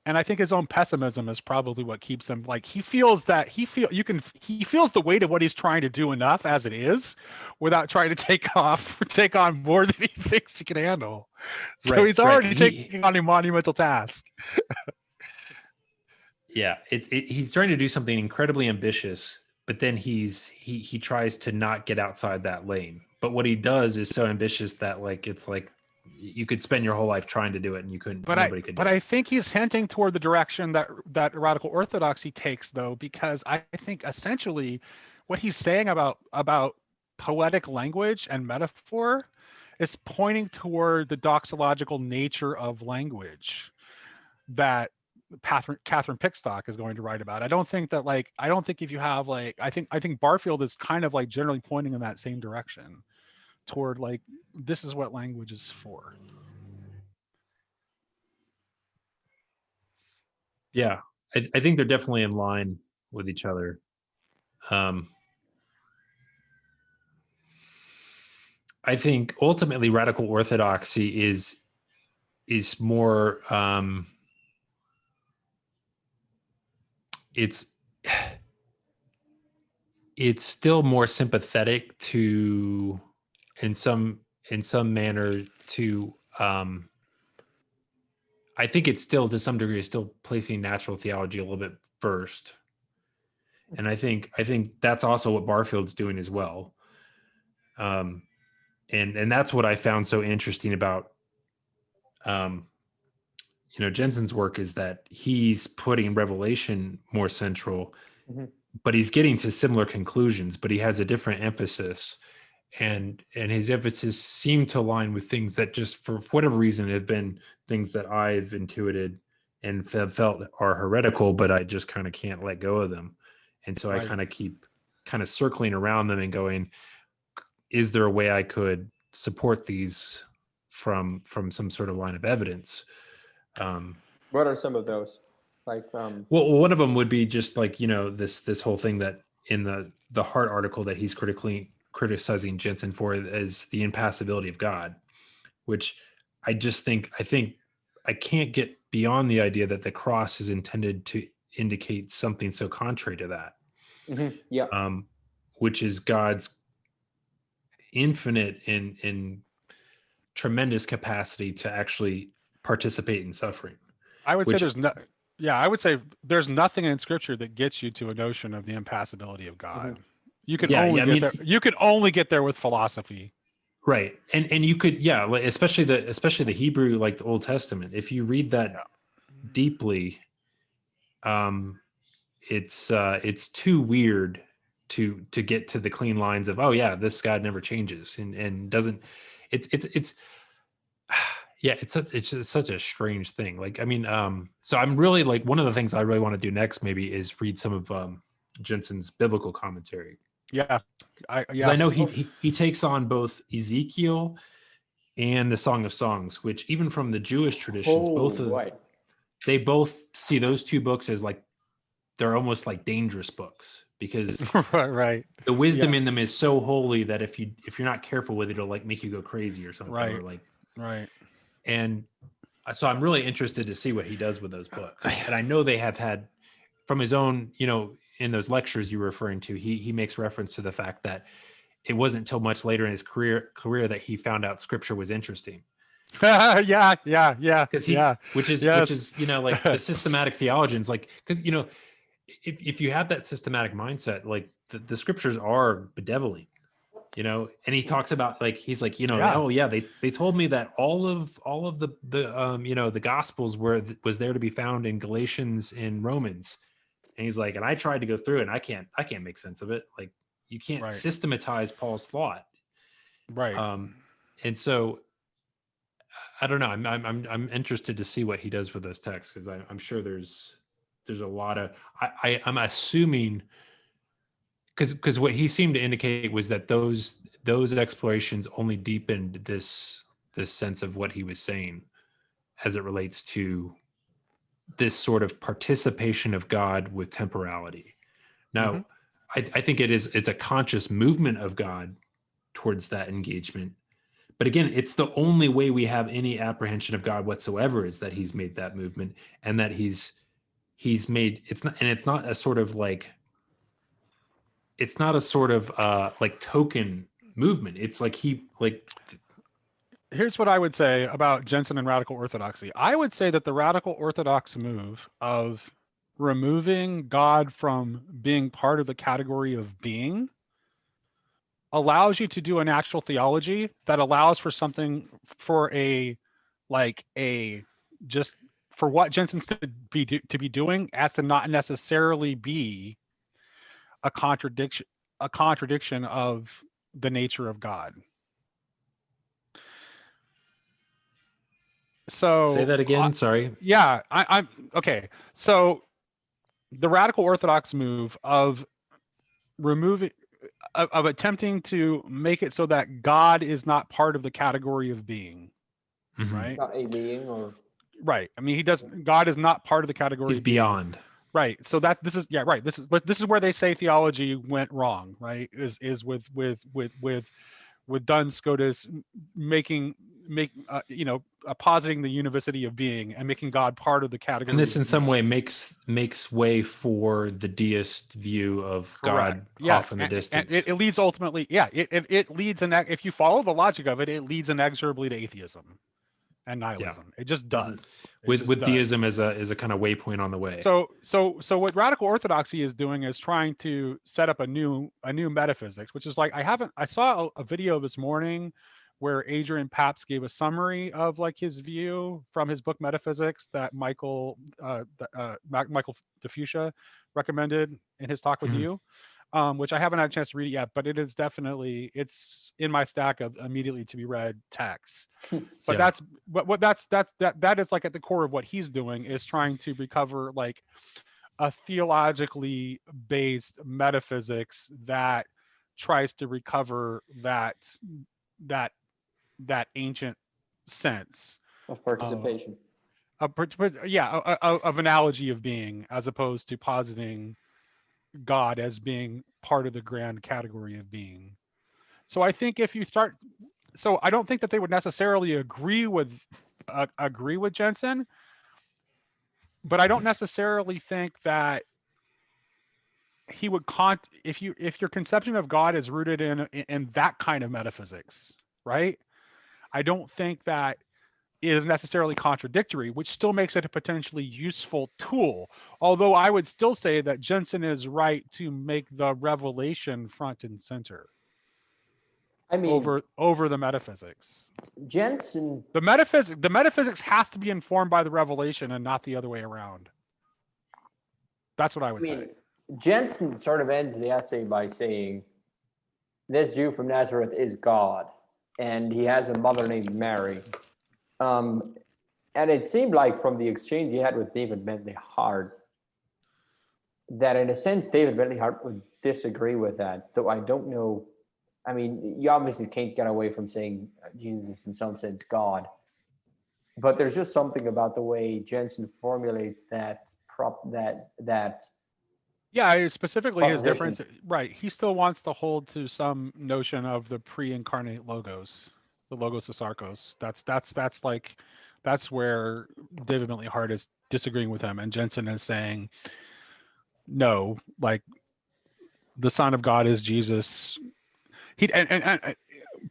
Speaker 2: And I think his own pessimism is probably what keeps him like, he feels the weight of what he's trying to do enough as it is without trying to take on more than he thinks he can handle. So he's already taking on a monumental task.
Speaker 3: Yeah, he's trying to do something incredibly ambitious, but then he tries to not get outside that lane. But what he does is so ambitious that like it's like you could spend your whole life trying to do it and you couldn't. Nobody could. But
Speaker 2: I think he's hinting toward the direction that radical orthodoxy takes, though, because I think essentially what he's saying about poetic language and metaphor is pointing toward the doxological nature of language that Catherine Pickstock is going to write about. I don't think if you have like, I think Barfield is kind of like generally pointing in that same direction toward like, this is what language is for.
Speaker 3: Yeah, I think they're definitely in line with each other. I think ultimately radical orthodoxy is more it's still more sympathetic to in some manner to I think it's still to some degree is still placing natural theology a little bit first. And I think that's also what Barfield's doing as well. And that's what I found so interesting about Jensen's work, is that he's putting revelation more central, but he's getting to similar conclusions, but he has a different emphasis. And his emphasis seemed to align with things that just for whatever reason have been things that I've intuited and have felt are heretical, but I just kind of can't let go of them. And so I kind of keep kind of circling around them and going, is there a way I could support these from some sort of line of evidence?
Speaker 1: What are some of those? Like,
Speaker 3: well, one of them would be just like, this whole thing that in the Hart article that he's criticizing Jensen for is the impassibility of God, which I think I can't get beyond the idea that the cross is intended to indicate something so contrary to that.
Speaker 1: Yeah.
Speaker 3: Which is God's infinite and tremendous capacity to actually participate in suffering.
Speaker 2: I would say Yeah, I would say there's nothing in Scripture that gets you to a notion of the impassibility of God. You can
Speaker 3: Yeah,
Speaker 2: only
Speaker 3: I
Speaker 2: get
Speaker 3: mean,
Speaker 2: there. You can only get there with philosophy.
Speaker 3: right. And you could, yeah, like, especially the Hebrew, like the Old Testament. If you read that deeply, um, it's too weird to get to the clean lines of, oh yeah, this God never changes and doesn't. It's yeah, it's just such a strange thing. Like, I mean, so I'm really like, one of the things I really want to do next maybe is read some of Jensen's biblical commentary,
Speaker 2: Yeah,
Speaker 3: because I know he takes on both Ezekiel and the Song of Songs, which even from the Jewish traditions,
Speaker 1: Oh, right.
Speaker 3: they both see those two books as like, they're almost like dangerous books, because
Speaker 2: right.
Speaker 3: the wisdom
Speaker 2: Yeah.
Speaker 3: in them is so holy that if you're not careful with it, it'll like make you go crazy or something,
Speaker 2: Right.
Speaker 3: or like,
Speaker 2: Right.
Speaker 3: and so I'm really interested to see what he does with those books. And I know they have had, from his own, in those lectures you were referring to, he makes reference to the fact that it wasn't until much later in his career that he found out scripture was interesting.
Speaker 2: Yeah.
Speaker 3: Because which
Speaker 2: Yes.
Speaker 3: is like the systematic theologians, like, because if you have that systematic mindset, like the scriptures are bedeviling, and he talks about, like, he's like,
Speaker 2: Yeah.
Speaker 3: oh yeah, they told me that all of the the gospels was there to be found in Galatians and Romans. And he's like, and I tried to go through it and I can't make sense of it. Like, you can't
Speaker 2: Right.
Speaker 3: systematize Paul's thought.
Speaker 2: Right.
Speaker 3: And so I don't know. I'm interested to see what he does with those texts, because I'm sure there's a lot of, I'm assuming, because what he seemed to indicate was that those explorations only deepened this sense of what he was saying as it relates to this sort of participation of God with temporality. Now, I think it's a conscious movement of God towards that engagement. But again, it's the only way we have any apprehension of God whatsoever, is that he's made that movement, and that he's made, it's not a sort of like, like token movement. It's like
Speaker 2: Here's what I would say about Jensen and Radical Orthodoxy. I would say that the Radical Orthodox move of removing God from being part of the category of being allows you to do an actual theology that allows for something, for just for what Jensen's to be doing, as to not necessarily be a contradiction of the nature of God.
Speaker 3: say
Speaker 2: So
Speaker 3: that again. Sorry.
Speaker 2: yeah, I'm okay. So the Radical Orthodox move of removing, of attempting to make it so that God is not part of the category of being,
Speaker 3: Mhm.
Speaker 2: right?
Speaker 1: Not a being, or
Speaker 2: Right. I mean, God is not part of the category
Speaker 3: He's
Speaker 2: of being.
Speaker 3: beyond.
Speaker 2: Right. So this is right. This is where they say theology went wrong, right? Is with Duns Scotus positing the univocity of being and making God part of the category.
Speaker 3: And this
Speaker 2: of
Speaker 3: in some
Speaker 2: being.
Speaker 3: way makes way for the deist view of
Speaker 2: Correct.
Speaker 3: God
Speaker 2: Yes,
Speaker 3: off in the
Speaker 2: and
Speaker 3: distance.
Speaker 2: it leads ultimately, it leads if you follow the logic of it, it leads inexorably to atheism and nihilism. It just does.
Speaker 3: with deism as a kind of waypoint on the way.
Speaker 2: So what Radical Orthodoxy is doing is trying to set up a new metaphysics, which is like, I saw a video this morning where Adrian Paps gave a summary of like his view from his book Metaphysics that Michael DeFucia recommended in his talk with
Speaker 3: Mhm.
Speaker 2: you, which I haven't had a chance to read it yet, but it's in my stack of immediately to be read texts. But
Speaker 3: Yeah.
Speaker 2: that is like at the core of what he's doing, is trying to recover like a theologically based metaphysics that tries to recover that ancient sense
Speaker 1: of participation.
Speaker 2: of analogy of being, as opposed to positing God as being part of the grand category of being. So I think if you start, so I don't think that they would necessarily agree with Jensen, but I don't necessarily think that he would if your conception of God is rooted in that kind of metaphysics, right? I don't think that is necessarily contradictory, which still makes it a potentially useful tool. Although I would still say that Jensen is right to make the revelation front and center
Speaker 1: I mean,
Speaker 2: over the metaphysics.
Speaker 1: Jensen,
Speaker 2: The metaphysics has to be informed by the revelation and not the other way around. That's what I would say.
Speaker 1: Jensen sort of ends the essay by saying, this Jew from Nazareth is God, and he has a mother named Mary. And it seemed like from the exchange he had with David Bentley Hart, that in a sense, David Bentley Hart would disagree with that, though I don't know. I mean, you obviously can't get away from saying Jesus is in some sense God, but there's just something about the way Jensen formulates that
Speaker 2: Yeah, specifically his
Speaker 1: proposition.
Speaker 2: difference, right? He still wants to hold to some notion of the pre-incarnate logos, the logos of Sarkos. That's where David Bentley Hart is disagreeing with him, and Jensen is saying, no, like the Son of God is Jesus. He and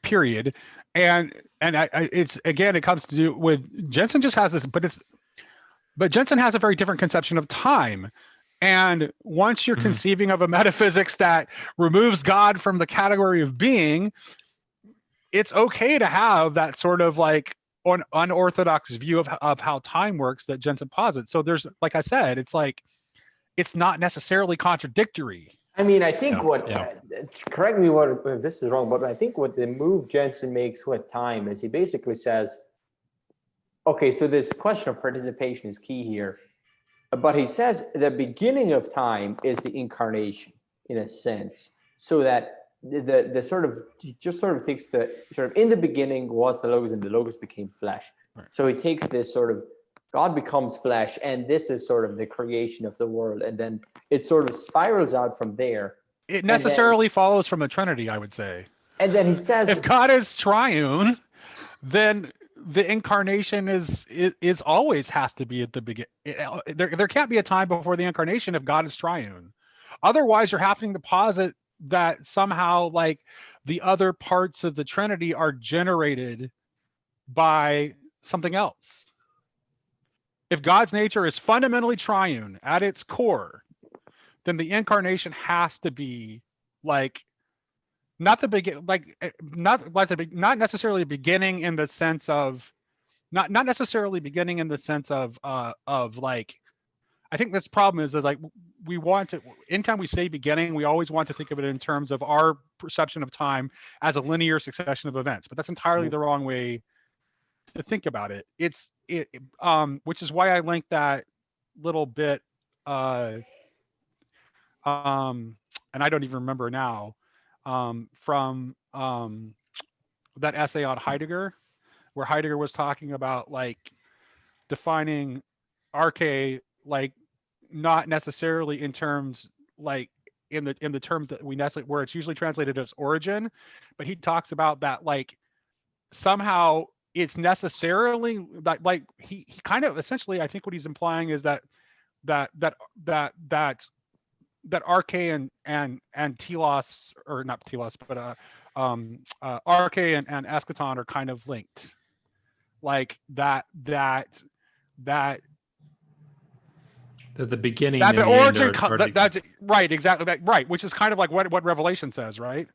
Speaker 2: period. And it's again, it comes to do with Jensen just has this, but Jensen has a very different conception of time. And once you're conceiving of a metaphysics that removes God from the category of being, it's okay to have that sort of like unorthodox view of how time works that Jensen posits. So there's, like I said, it's like, it's not necessarily contradictory.
Speaker 1: I mean, I think correct me if this is wrong, but I think what the move Jensen makes with time is he basically says, okay, so this question of participation is key here. But he says the beginning of time is the incarnation, in a sense, so that the sort of, he just sort of takes the sort of, in the beginning was the Logos and the Logos became flesh.
Speaker 2: Right.
Speaker 1: So he takes this sort of, God becomes flesh, and this is sort of the creation of the world, and then it sort of spirals out from there.
Speaker 2: It necessarily follows from the Trinity, I would say.
Speaker 1: And then he says,
Speaker 2: if God is triune, then the incarnation is always has to be at the beginning. There can't be a time before the incarnation if God is triune. Otherwise, you're having to posit that somehow like the other parts of the Trinity are generated by something else. If God's nature is fundamentally triune at its core, then the incarnation has to be like not necessarily beginning in the sense of not necessarily beginning in the sense of like, I think this problem is that like we want to, anytime we say beginning, we always want to think of it in terms of our perception of time as a linear succession of events, but that's entirely the wrong way to think about it. Which is why I linked that little bit and I don't even remember now from that essay on Heidegger, where Heidegger was talking about like defining arche, like not necessarily in terms like in the terms that we necessarily, where it's usually translated as origin, but he talks about that like somehow it's necessarily like he kind of essentially, I think what he's implying is that arche and telos, or not telos, but arche and eschaton are kind of linked, like that
Speaker 3: the beginning
Speaker 2: that
Speaker 3: and
Speaker 2: the
Speaker 3: the
Speaker 2: origin
Speaker 3: end are
Speaker 2: that's right, exactly, that, right, which is kind of like what Revelation says, right?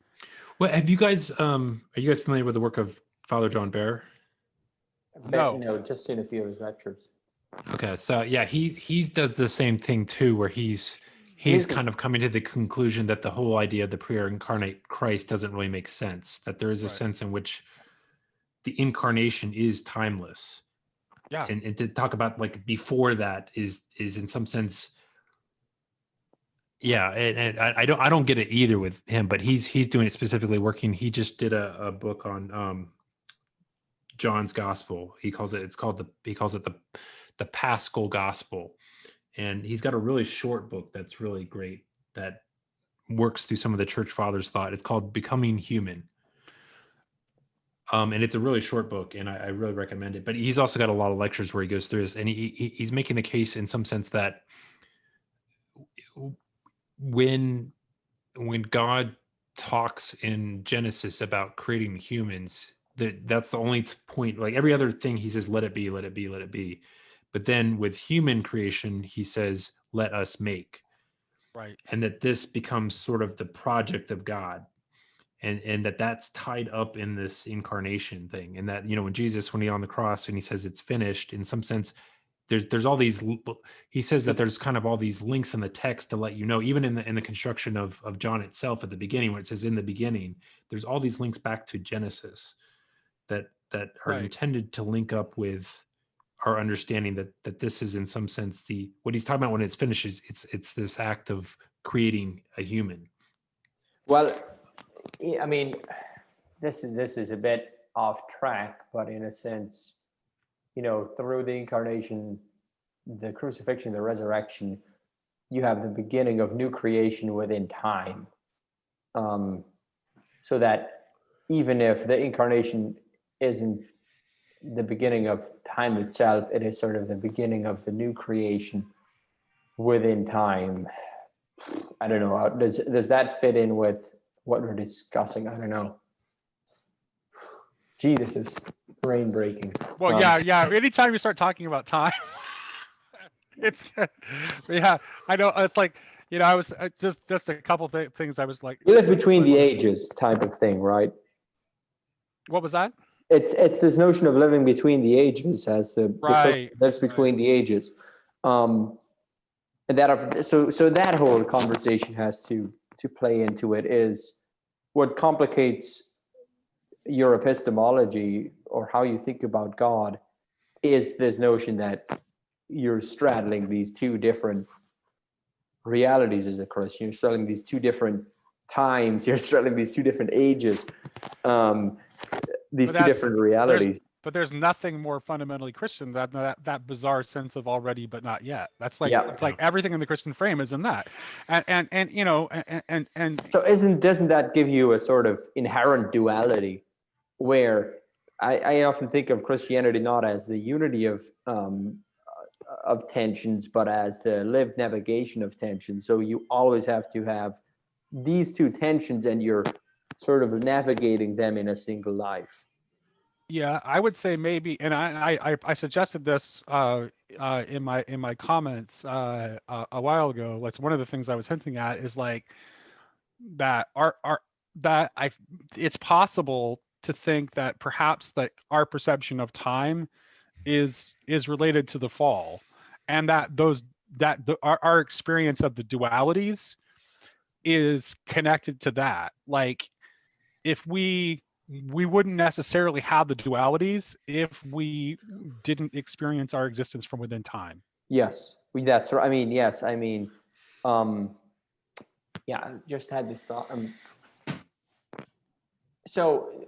Speaker 3: Well, have you guys are you guys familiar with the work of Father John Bear?
Speaker 1: no, just seen a few of his lectures.
Speaker 3: Okay, so yeah, he does the same thing too, where he's kind of coming to the conclusion that the whole idea of the pre-incarnate Christ doesn't really make sense, that there is a sense in which the incarnation is timeless.
Speaker 2: Yeah.
Speaker 3: And to talk about like before that is in some sense, yeah, and I don't get it either with him, but he's doing it specifically working. He just did a book on John's Gospel. He calls it the Paschal Gospel, and he's got a really short book that's really great that works through some of the church fathers' thought. It's called Becoming Human. And it's a really short book, and I really recommend it. But he's also got a lot of lectures where he goes through this, and he's making the case in some sense that when God talks in Genesis about creating humans, that's the only point. Like every other thing, he says, "Let it be, let it be, let it be." But then with human creation, he says, "Let us make,"
Speaker 2: Right.
Speaker 3: and that this becomes sort of the project of God, and that's tied up in this incarnation thing, and that when Jesus, when he on the cross and he says it's finished, in some sense, there's all these. He says that there's kind of all these links in the text to let even in the construction of John itself at the beginning, when it says in the beginning, there's all these links back to Genesis that are
Speaker 2: Right.
Speaker 3: intended to link up with our understanding that this is in some sense what he's talking about when it's finished is it's this act of creating a human.
Speaker 1: Well, I mean, this is a bit off track, but in a sense, through the incarnation, the crucifixion, the resurrection, you have the beginning of new creation within time. So that even if the incarnation isn't the beginning of time itself, it is sort of the beginning of the new creation within time. I don't know. Does that fit in with what we're discussing? I don't know. Gee, this is brain breaking.
Speaker 2: Well, yeah. Anytime you start talking about time, it's yeah. I know. It's like I was just a couple things. I was like,
Speaker 1: You live between the ages, type of thing, right?
Speaker 2: What was that?
Speaker 1: It's this notion of living between the ages, as the
Speaker 2: Right.
Speaker 1: lives between the ages, and so that whole conversation has to play into it. Is what complicates your epistemology or how you think about God is this notion that you're straddling these two different realities as a Christian. You're straddling these two different times. You're straddling these two different ages. These two different realities.
Speaker 2: But there's nothing more fundamentally Christian than that bizarre sense of already but not yet. That's like like everything in the Christian frame is in that, and
Speaker 1: so doesn't that give you a sort of inherent duality, where I often think of Christianity not as the unity of tensions, but as the lived navigation of tensions. So you always have to have these two tensions, and you're sort of navigating them in a single life.
Speaker 2: Yeah, I would say maybe, and I suggested this in my comments a while ago. Like one of the things I was hinting at is like that it's possible to think that perhaps that our perception of time is related to the fall, and that our experience of the dualities is connected to that. Like if we wouldn't necessarily have the dualities if we didn't experience our existence from within time.
Speaker 1: Yes, that's right. I mean, yes, I mean, yeah, I just had this thought. So,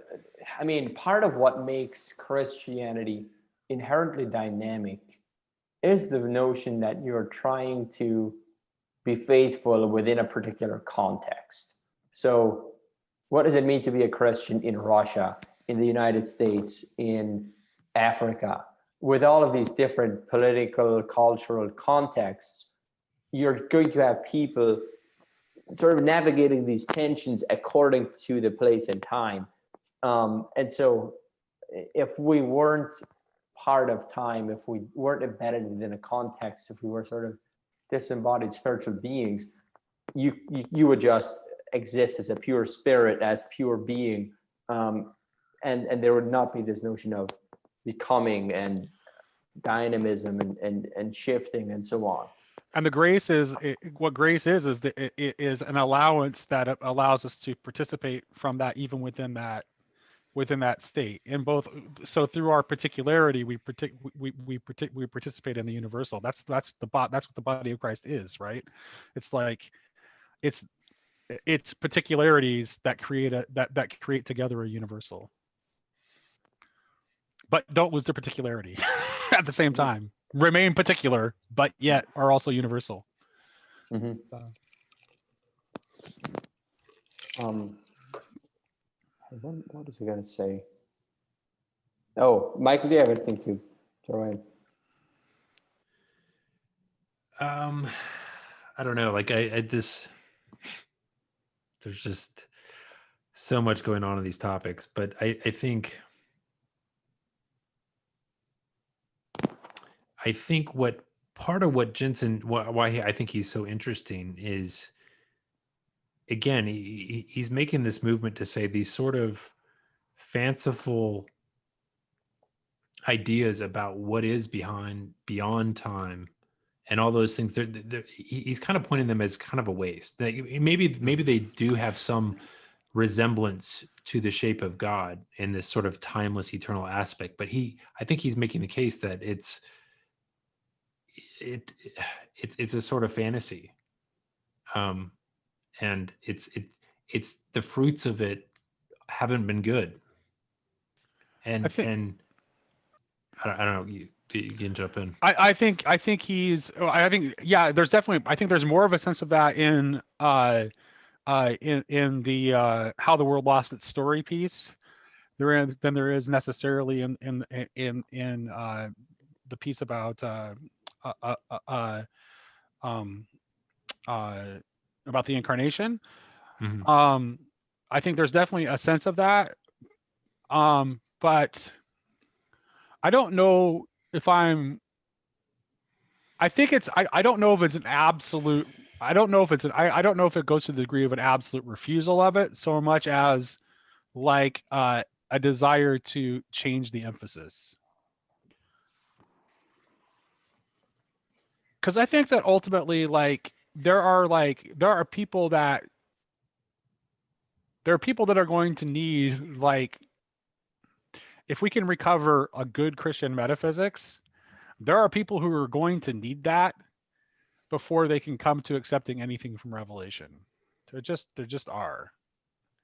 Speaker 1: I mean, part of what makes Christianity inherently dynamic is the notion that you're trying to be faithful within a particular context. So, what does it mean to be a Christian in Russia, in the United States, in Africa? With all of these different political, cultural contexts, you're going to have people sort of navigating these tensions according to the place and time. And so if we weren't part of time, if we weren't embedded within a context, if we were sort of disembodied spiritual beings, you would just exist as a pure spirit, as pure being, and there would not be this notion of becoming and dynamism and shifting and so on.
Speaker 2: And the grace is what grace is it is an allowance that allows us to participate from that, even within that state, in both. So through our particularity, we participate in the universal. That's what the body of Christ is, right? It's like it's particularities that create that create together a universal, but don't lose their particularity at the same time. Remain particular, but yet are also universal.
Speaker 1: Mm-hmm. What was I going to say? Oh, Michael, do you have anything to throw in?
Speaker 3: I don't know. Like there's just so much going on in these topics, but I think I think what part of what Jensen, why I think he's so interesting is, again, he's making this movement to say these sort of fanciful ideas about what is beyond time and all those things. He's kind of pointing them as kind of a waste. Maybe they do have some resemblance to the shape of God in this sort of timeless, eternal aspect. But I think he's making the case that it's a sort of fantasy, and it's the fruits of it haven't been good. And I don't know. You can jump in.
Speaker 2: I think there's definitely, I think there's more of a sense of that in the How the World Lost Its Story piece than there is necessarily in the piece about the Incarnation.
Speaker 3: Mm-hmm.
Speaker 2: I think there's definitely a sense of that, but I don't know if I think it's I don't know if it's an absolute, I don't know if it goes to the degree of an absolute refusal of it so much as like a desire to change the emphasis. Because I think that ultimately, like, there are people that are going to need, like, if we can recover a good Christian metaphysics, there are people who are going to need that before they can come to accepting anything from Revelation. There just are.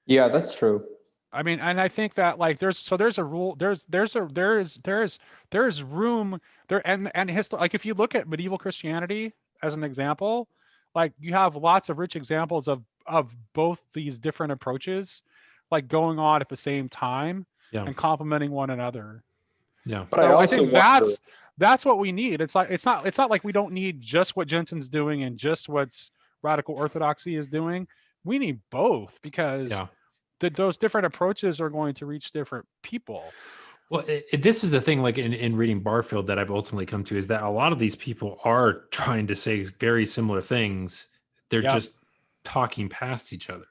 Speaker 1: Yeah, that's true.
Speaker 2: I mean, and I think that, like, there's a rule, there is room there, and like, if you look at medieval Christianity as an example, like, you have lots of rich examples of both these different approaches, like, going on at the same time and complementing one another.
Speaker 3: Yeah.
Speaker 1: But
Speaker 2: So
Speaker 1: I
Speaker 2: I think
Speaker 1: wonder,
Speaker 2: that's what we need. It's not like we don't need just what Jensen's doing and just what's Radical Orthodoxy is doing. We need both, because those different approaches are going to reach different people.
Speaker 3: Well, this is the thing, like in reading Barfield, that I've ultimately come to, is that a lot of these people are trying to say very similar things. They're just talking past each other.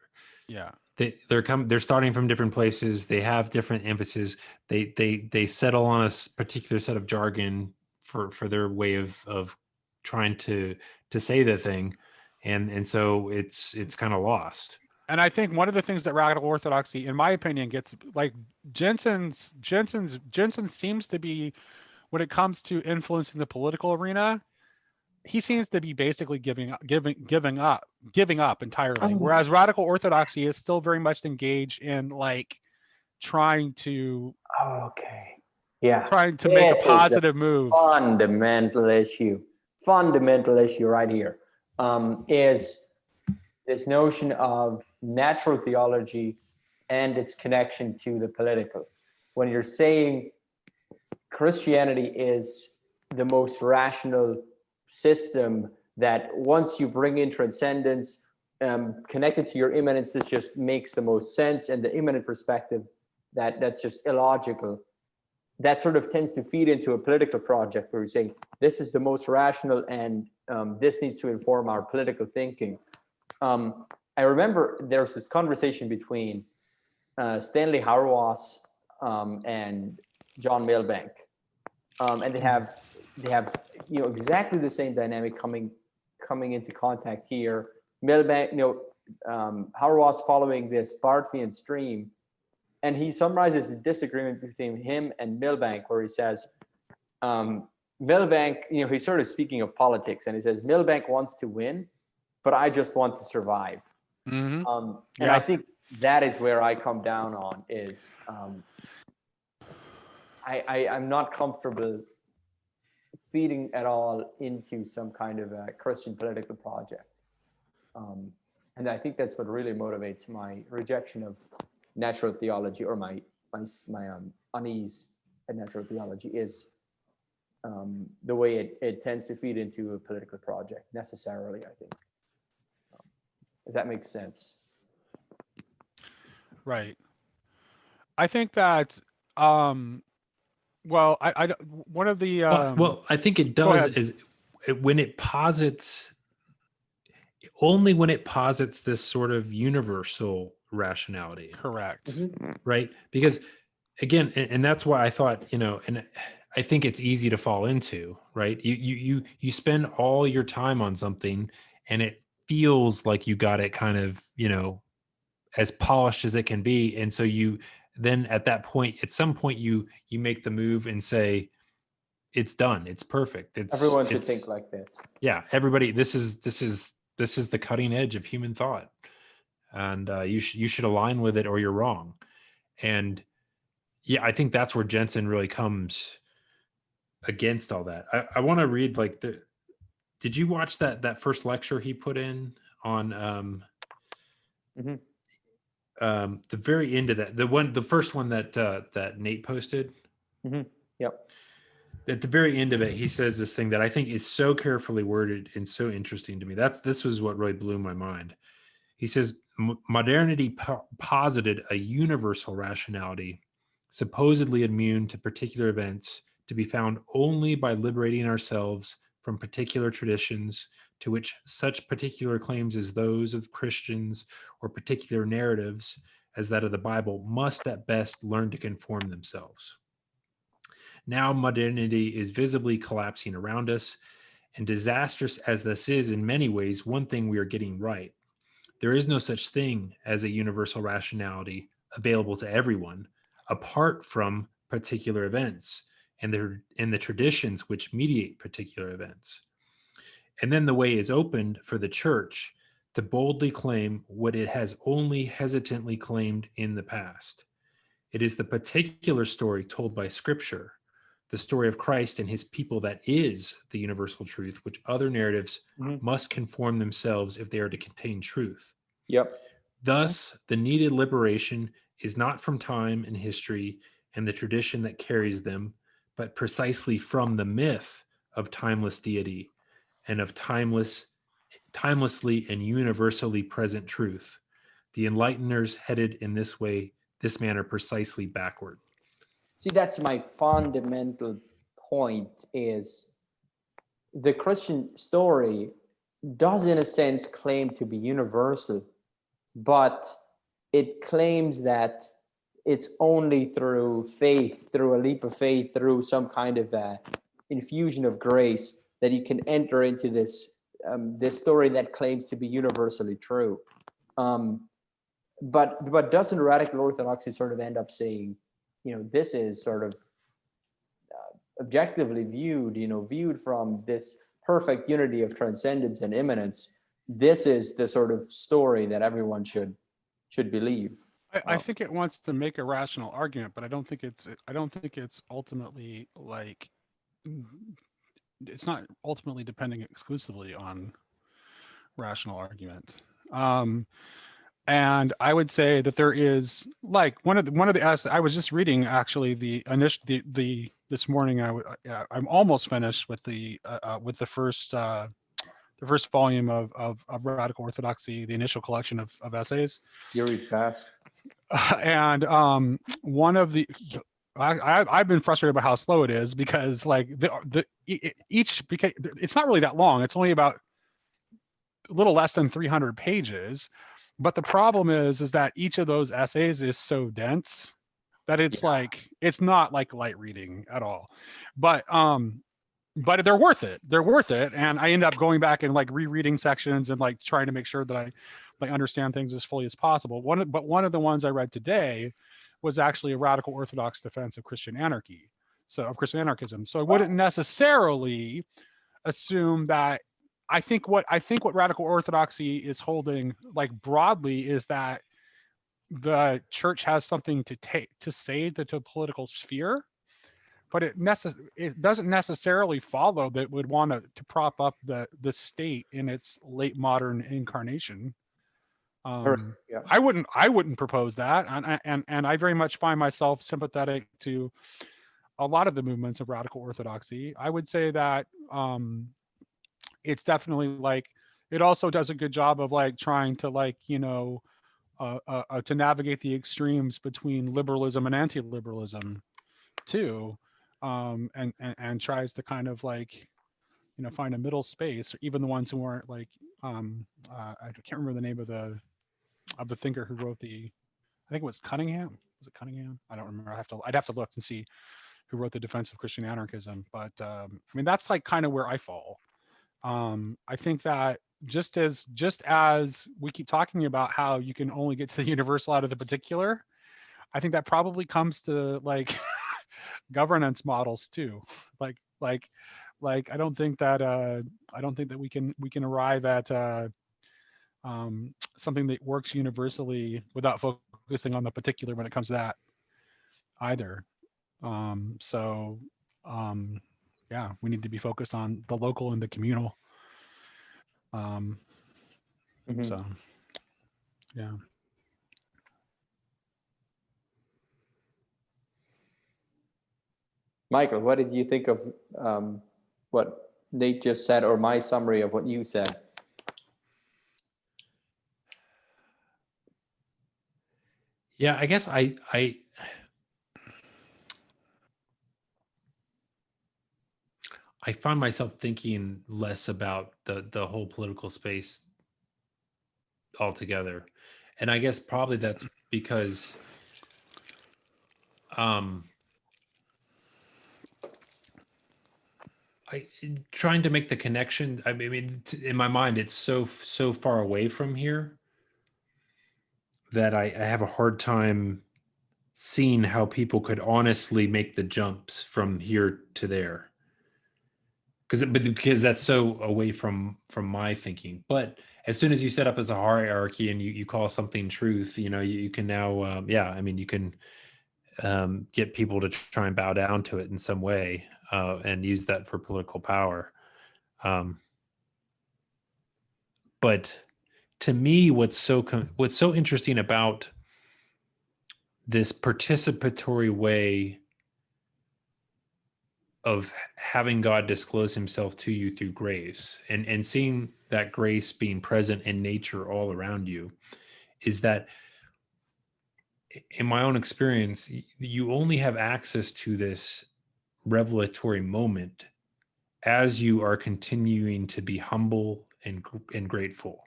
Speaker 2: Yeah.
Speaker 3: They're starting from different places. They have different emphasis. They settle on a particular set of jargon for their way of trying to say the thing. And so it's kind of lost.
Speaker 2: And I think one of the things that Radical Orthodoxy, in my opinion, gets, like, Jensen seems to be, when it comes to influencing the political arena, he seems to be basically giving up entirely. Whereas Radical Orthodoxy is still very much engaged in, like, trying to make a positive move.
Speaker 1: Fundamental issue right here, is this notion of natural theology and its connection to the political. When you're saying Christianity is the most rational system, that once you bring in transcendence, connected to your immanence, this just makes the most sense, and the immanent perspective, that's just illogical. That sort of tends to feed into a political project where you're saying this is the most rational, and this needs to inform our political thinking. I remember there was this conversation between Stanley Hauerwas and John Milbank, and they have exactly the same dynamic coming into contact here. Milbank, Hauerwas following this Barthian stream, and he summarizes the disagreement between him and Milbank, where he says, Milbank, he's sort of speaking of politics, and he says, Milbank wants to win, but I just want to survive.
Speaker 2: Mm-hmm.
Speaker 1: And I think that is where I come down on, is I'm not comfortable feeding at all into some kind of a Christian political project. And I think that's what really motivates my rejection of natural theology, or my unease at natural theology, is the way it tends to feed into a political project necessarily, I think. If that makes sense.
Speaker 2: Right. I think that Well, one of the
Speaker 3: Well, I think it
Speaker 2: go
Speaker 3: does
Speaker 2: ahead.
Speaker 3: is when it posits, only when it posits this sort of universal rationality,
Speaker 2: Correct.
Speaker 3: right? Because again, and that's why I thought, and I think it's easy to fall into, right? You spend all your time on something and it feels like you got it kind of, as polished as it can be. And so you then at that point, at some point you make the move and say, it's done. It's perfect.
Speaker 1: Everyone should think like this.
Speaker 3: Yeah, everybody, this is the cutting edge of human thought. And you should align with it or you're wrong. And yeah, I think that's where Jensen really comes against all that. I want to read did you watch that first lecture he put in on the very end of that, the first one that Nate posted?
Speaker 1: Yep.
Speaker 3: At the very end of it, he says this thing that I think is so carefully worded and so interesting to me. This was what really blew my mind. He says, modernity posited a universal rationality, supposedly immune to particular events, to be found only by liberating ourselves from particular traditions to which such particular claims as those of Christians or particular narratives as that of the Bible must at best learn to conform themselves. Now modernity is visibly collapsing around us, and disastrous as this is in many ways, one thing we are getting right. There is no such thing as a universal rationality available to everyone, apart from particular events and the traditions which mediate particular events. And then the way is opened for the church to boldly claim what it has only hesitantly claimed in the past. It is the particular story told by Scripture, the story of Christ and his people, that is the universal truth, which other narratives must conform themselves if they are to contain truth.
Speaker 1: Yep.
Speaker 3: Thus, the needed liberation is not from time and history and the tradition that carries them, but precisely from the myth of timeless deity and of timelessly and universally present truth. The enlighteners headed in this manner precisely backward.
Speaker 1: See, that's my fundamental point, is the Christian story does in a sense claim to be universal, but it claims that it's only through faith, through a leap of faith, through some kind of infusion of grace, that you can enter into this story that claims to be universally true. But doesn't radical orthodoxy sort of end up saying, this is sort of objectively viewed from this perfect unity of transcendence and immanence, this is the sort of story that everyone should believe.
Speaker 2: I think it wants to make a rational argument, but I don't think it's ultimately it's not ultimately depending exclusively on rational argument. And I would say that there is one of the I was just reading actually this morning. I'm almost finished with the first volume of Radical Orthodoxy, the initial collection of essays.
Speaker 1: You read fast.
Speaker 2: And one of the I've been frustrated about how slow it is, because because it's not really that long. It's only about a little less than 300 pages. But the problem is that each of those essays is so dense that it's it's not like light reading at all. But they're worth it. They're worth it. And I end up going back and rereading sections and trying to make sure that I understand things as fully as possible. One of the ones I read today was actually a radical Orthodox defense of Christian anarchy. So of Christian anarchism. So I wouldn't necessarily assume that. I think what radical Orthodoxy is holding broadly is that the church has something to say to the political sphere, but it doesn't necessarily follow that it would want to prop up the state in its late modern incarnation. I wouldn't propose that, and I very much find myself sympathetic to a lot of the movements of radical Orthodoxy. I would say that it's definitely it also does a good job of trying to to navigate the extremes between liberalism and anti-liberalism too. and tries to kind of like, you know, find a middle space, or even the ones who aren't like, I can't remember the name of the thinker who wrote I think it was Cunningham. Was it Cunningham? I don't remember. I'd have to look and see who wrote the Defense of Christian Anarchism. But I mean, that's like kind of where I fall. I think that just as we keep talking about how you can only get to the universal out of the particular, I think that probably comes to like governance models too. Like I don't think that we can arrive at something that works universally without focusing on the particular when it comes to that either. So yeah, we need to be focused on the local and the communal. So yeah.
Speaker 1: Michael, what did you think of what Nate just said, or my summary of what you said?
Speaker 3: Yeah, I guess I find myself thinking less about the whole political space altogether. And I guess probably that's because trying to make the connection, I mean, in my mind, it's so far away from here that I have a hard time seeing how people could honestly make the jumps from here to there. Because that's so away from my thinking. But as soon as you set up as a hierarchy and you call something truth, you know, you can now, I mean, you can get people to try and bow down to it in some way and use that for political power. But to me, what's so interesting about this participatory way of having God disclose himself to you through grace and seeing that grace being present in nature all around you is that, in my own experience, you only have access to this revelatory moment as you are continuing to be humble and grateful.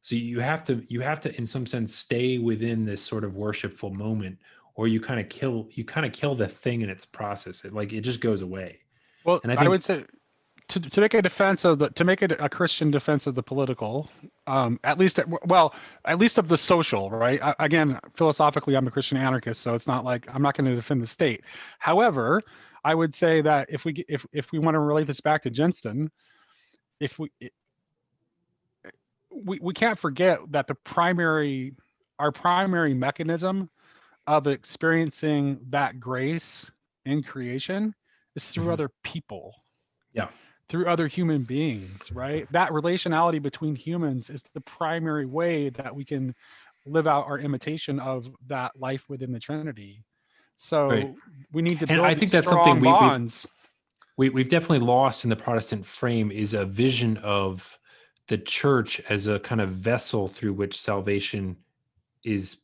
Speaker 3: So you have to in some sense stay within this sort of worshipful moment, or you kind of kill the thing in its process. It just goes away.
Speaker 2: Well,
Speaker 3: And
Speaker 2: I would say to make a defense of to make it a Christian defense of the political, at least of the social, right? Again, philosophically, I'm a Christian anarchist, so it's not like I'm not going to defend the state. However, I would say that if we want to relate this back to Jenston, we can't forget that our primary mechanism of experiencing that grace in creation is through other people.
Speaker 3: Yeah.
Speaker 2: Through other human beings, right? That relationality between humans is the primary way that we can live out our imitation of that life within the Trinity. So
Speaker 3: right.
Speaker 2: We need to
Speaker 3: and
Speaker 2: build
Speaker 3: I think that's
Speaker 2: strong
Speaker 3: something
Speaker 2: bonds.
Speaker 3: We've definitely lost in the Protestant frame, is a vision of the church as a kind of vessel through which salvation is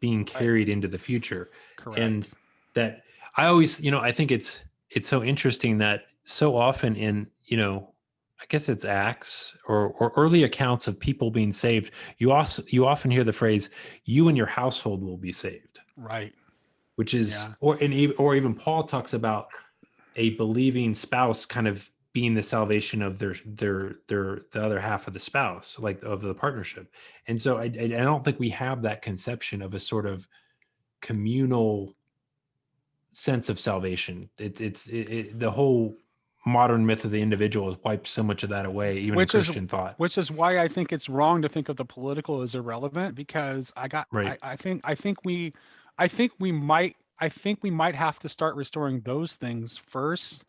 Speaker 3: being carried into the future.
Speaker 2: Correct.
Speaker 3: And that I always, I think it's so interesting that so often in, I guess it's Acts or early accounts of people being saved, you often hear the phrase, "You and your household will be saved."
Speaker 2: Right.
Speaker 3: Which is, or even Paul talks about a believing spouse kind of being the salvation of the other half of the spouse, like of the partnership. And so I don't think we have that conception of a sort of communal sense of salvation. The whole modern myth of the individual has wiped so much of that away, even in Christian thought.
Speaker 2: Which is why I think it's wrong to think of the political as irrelevant, because I think we might have to start restoring those things first.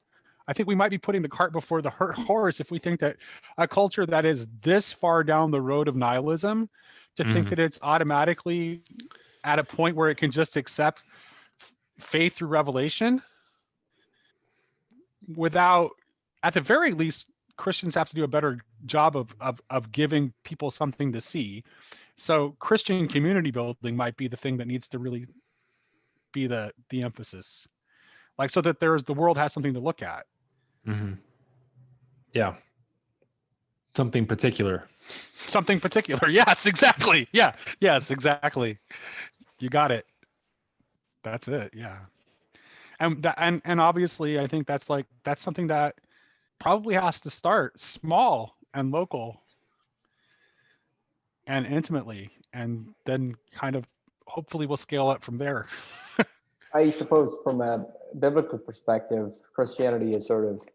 Speaker 2: I think we might be putting the cart before the horse if we think that a culture that is this far down the road of nihilism, to think that it's automatically at a point where it can just accept faith through revelation without, at the very least, Christians have to do a better job of giving people something to see. So Christian community building might be the thing that needs to really be the emphasis. like, so that the world has something to look at.
Speaker 3: Mm-hmm. Yeah. Something particular.
Speaker 2: Something particular. Yes, exactly. Yeah. Yes, exactly. You got it. That's it. Yeah. And obviously I think that's something that probably has to start small and local and intimately, and then kind of hopefully we'll scale up from there.
Speaker 1: I suppose from a biblical perspective, Christianity is sort of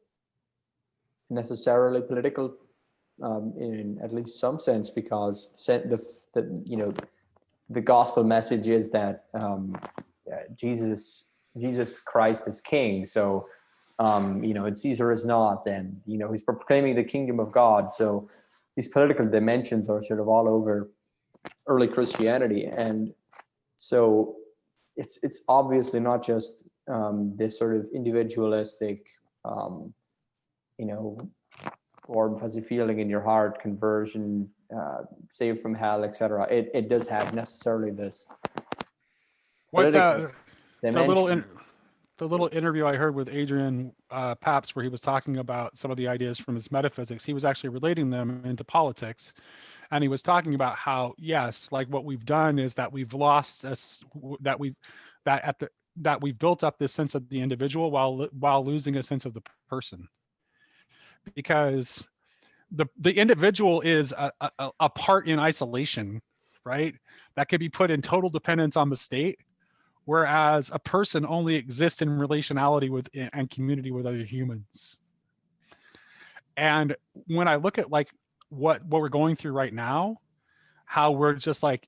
Speaker 1: necessarily political, in at least some sense, because the gospel message is that Jesus Christ is King. So and Caesar is not, and he's proclaiming the kingdom of God. So these political dimensions are sort of all over early Christianity, and so it's obviously not just this sort of individualistic, or fuzzy feeling in your heart, conversion, saved from hell, etc. It does have necessarily this
Speaker 2: What
Speaker 1: political dimension.
Speaker 2: The little interview I heard with Adrian Paps, where he was talking about some of the ideas from his metaphysics, he was actually relating them into politics, and he was talking about how, yes, like what we've done is that we've lost us, that we've built up this sense of the individual while losing a sense of the person, because the individual is a part in isolation, right? That could be put in total dependence on the state, whereas a person only exists in relationality with and community with other humans. And when I look at like what we're going through right now, how we're just like,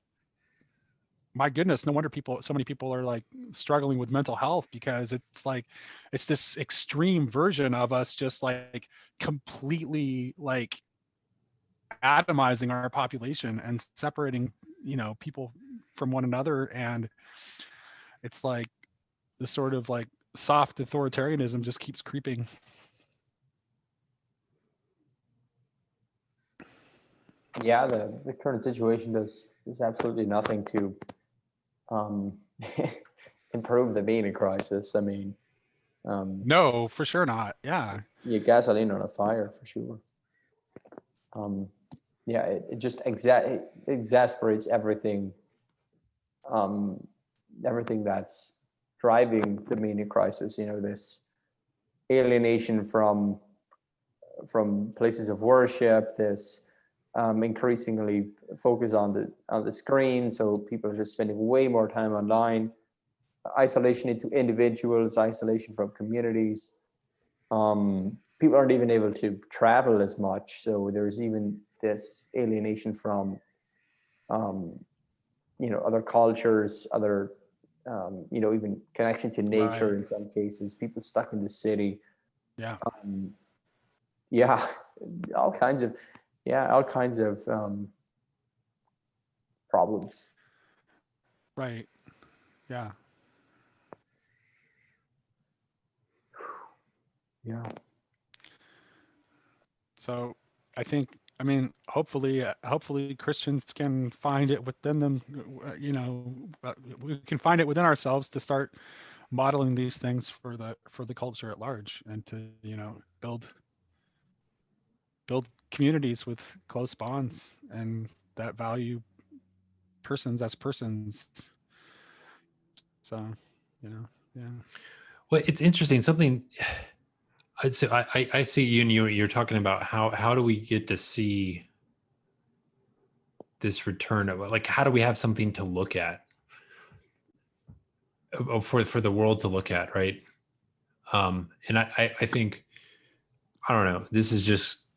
Speaker 2: my goodness, no wonder so many people are like struggling with mental health, because it's like it's this extreme version of us just like completely like atomizing our population and separating people from one another. And it's like the sort of like soft authoritarianism just keeps creeping.
Speaker 1: Yeah, the current situation does absolutely nothing to improve the being a crisis. I mean,
Speaker 2: No, for sure not. Yeah.
Speaker 1: you gasoline on a fire for sure. Yeah, it just it exasperates everything, everything that's driving the meaning crisis. This alienation from places of worship, this increasingly focus on the screen, so people are just spending way more time online, isolation into individuals, isolation from communities. People aren't even able to travel as much, so there's even this alienation from other cultures, other even connection to nature.
Speaker 2: Right.
Speaker 1: In some cases, people stuck in the city.
Speaker 2: Yeah.
Speaker 1: Yeah, all kinds of problems.
Speaker 2: Right. Yeah.
Speaker 1: Yeah.
Speaker 2: So I mean, hopefully Christians can find it within them, we can find it within ourselves to start modeling these things for the culture at large, and to, build communities with close bonds and that value persons as persons. So, yeah.
Speaker 3: Well, it's interesting. Something so I see you, and you're talking about how do we get to see this return of, like, how do we have something to look at, for the world to look at, right? And I think, I don't know, this is just,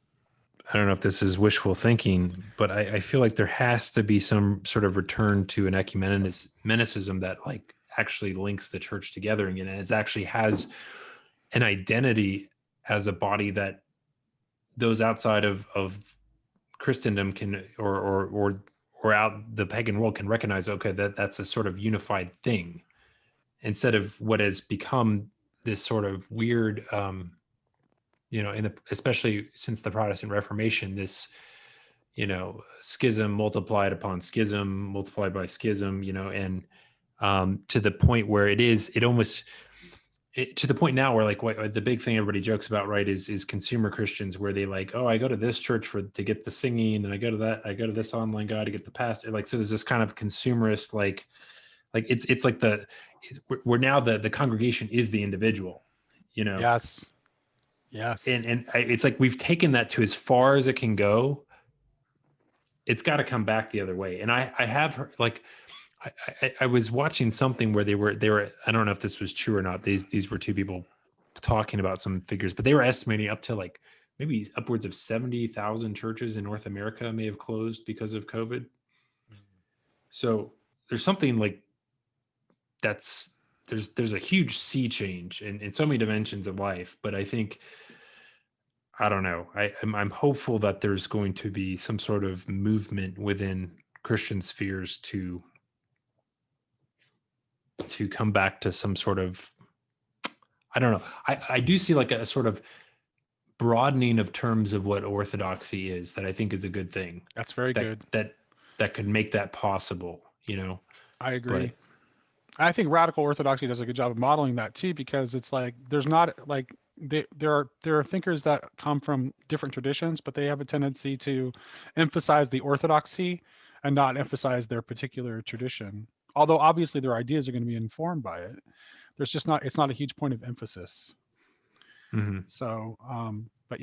Speaker 3: I don't know if this is wishful thinking, but I feel like there has to be some sort of return to an ecumenicism that like actually links the church together again, and it actually has an identity as a body that those outside of Christendom can, or out the pagan world can recognize, okay, that's a sort of unified thing, instead of what has become this sort of weird, especially since the Protestant Reformation, this, schism multiplied upon schism, multiplied by schism, and to the point where it to the point now where like what the big thing everybody jokes about, right, is consumer Christians, where they like, oh, I go to this church to get the singing, and I go to this online guy to get the pastor. Like, so there's this kind of consumerist, like it's like we're now the congregation is the individual, you know.
Speaker 2: Yes.
Speaker 3: And it's like we've taken that to as far as it can go. It's got to come back the other way. And I have heard, like, I was watching something where they were, I don't know if this was true or not. These were two people talking about some figures, but they were estimating up to like maybe upwards of 70,000 churches in North America may have closed because of COVID. So there's something like there's a huge sea change in so many dimensions of life. But I think, I don't know, I'm hopeful that there's going to be some sort of movement within Christian spheres to come back to some sort of, I don't know. I do see like a sort of broadening of terms of what orthodoxy is that I think is a good thing.
Speaker 2: That's very good.
Speaker 3: That could make that possible, you know.
Speaker 2: I agree. I think Radical Orthodoxy does a good job of modeling that too, because it's like there's not like there are thinkers that come from different traditions, but they have a tendency to emphasize the orthodoxy and not emphasize their particular tradition. Although obviously their ideas are going to be informed by it. There's just it's not a huge point of emphasis.
Speaker 3: Mm-hmm.
Speaker 2: So, but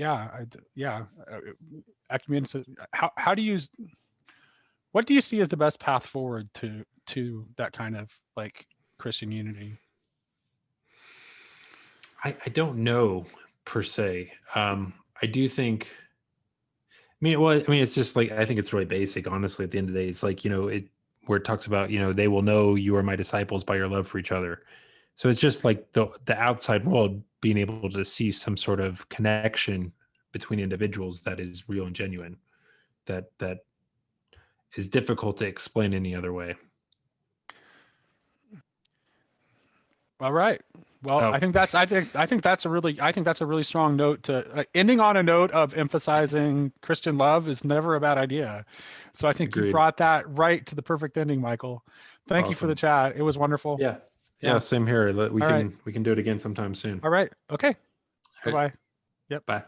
Speaker 2: ecumenicism. How do you? What do you see as the best path forward to that kind of like Christian unity?
Speaker 3: I don't know per se. I do think. It's just like, I think it's really basic. Honestly, at the end of the day, it's like, you know, where it talks about, you know, they will know you are my disciples by your love for each other. So it's just like the outside world being able to see some sort of connection between individuals that is real and genuine, that is difficult to explain any other way.
Speaker 2: All right. Well, I think that's a really strong note to ending on a note of emphasizing Christian love is never a bad idea. So I think
Speaker 3: Agreed.
Speaker 2: You brought that right to the perfect ending, Michael. Thank you for the chat. It was wonderful.
Speaker 3: Yeah. Same here. We
Speaker 2: can
Speaker 3: do it again sometime soon.
Speaker 2: All right. Okay.
Speaker 3: All right.
Speaker 2: Bye-bye. Yep.
Speaker 3: Bye.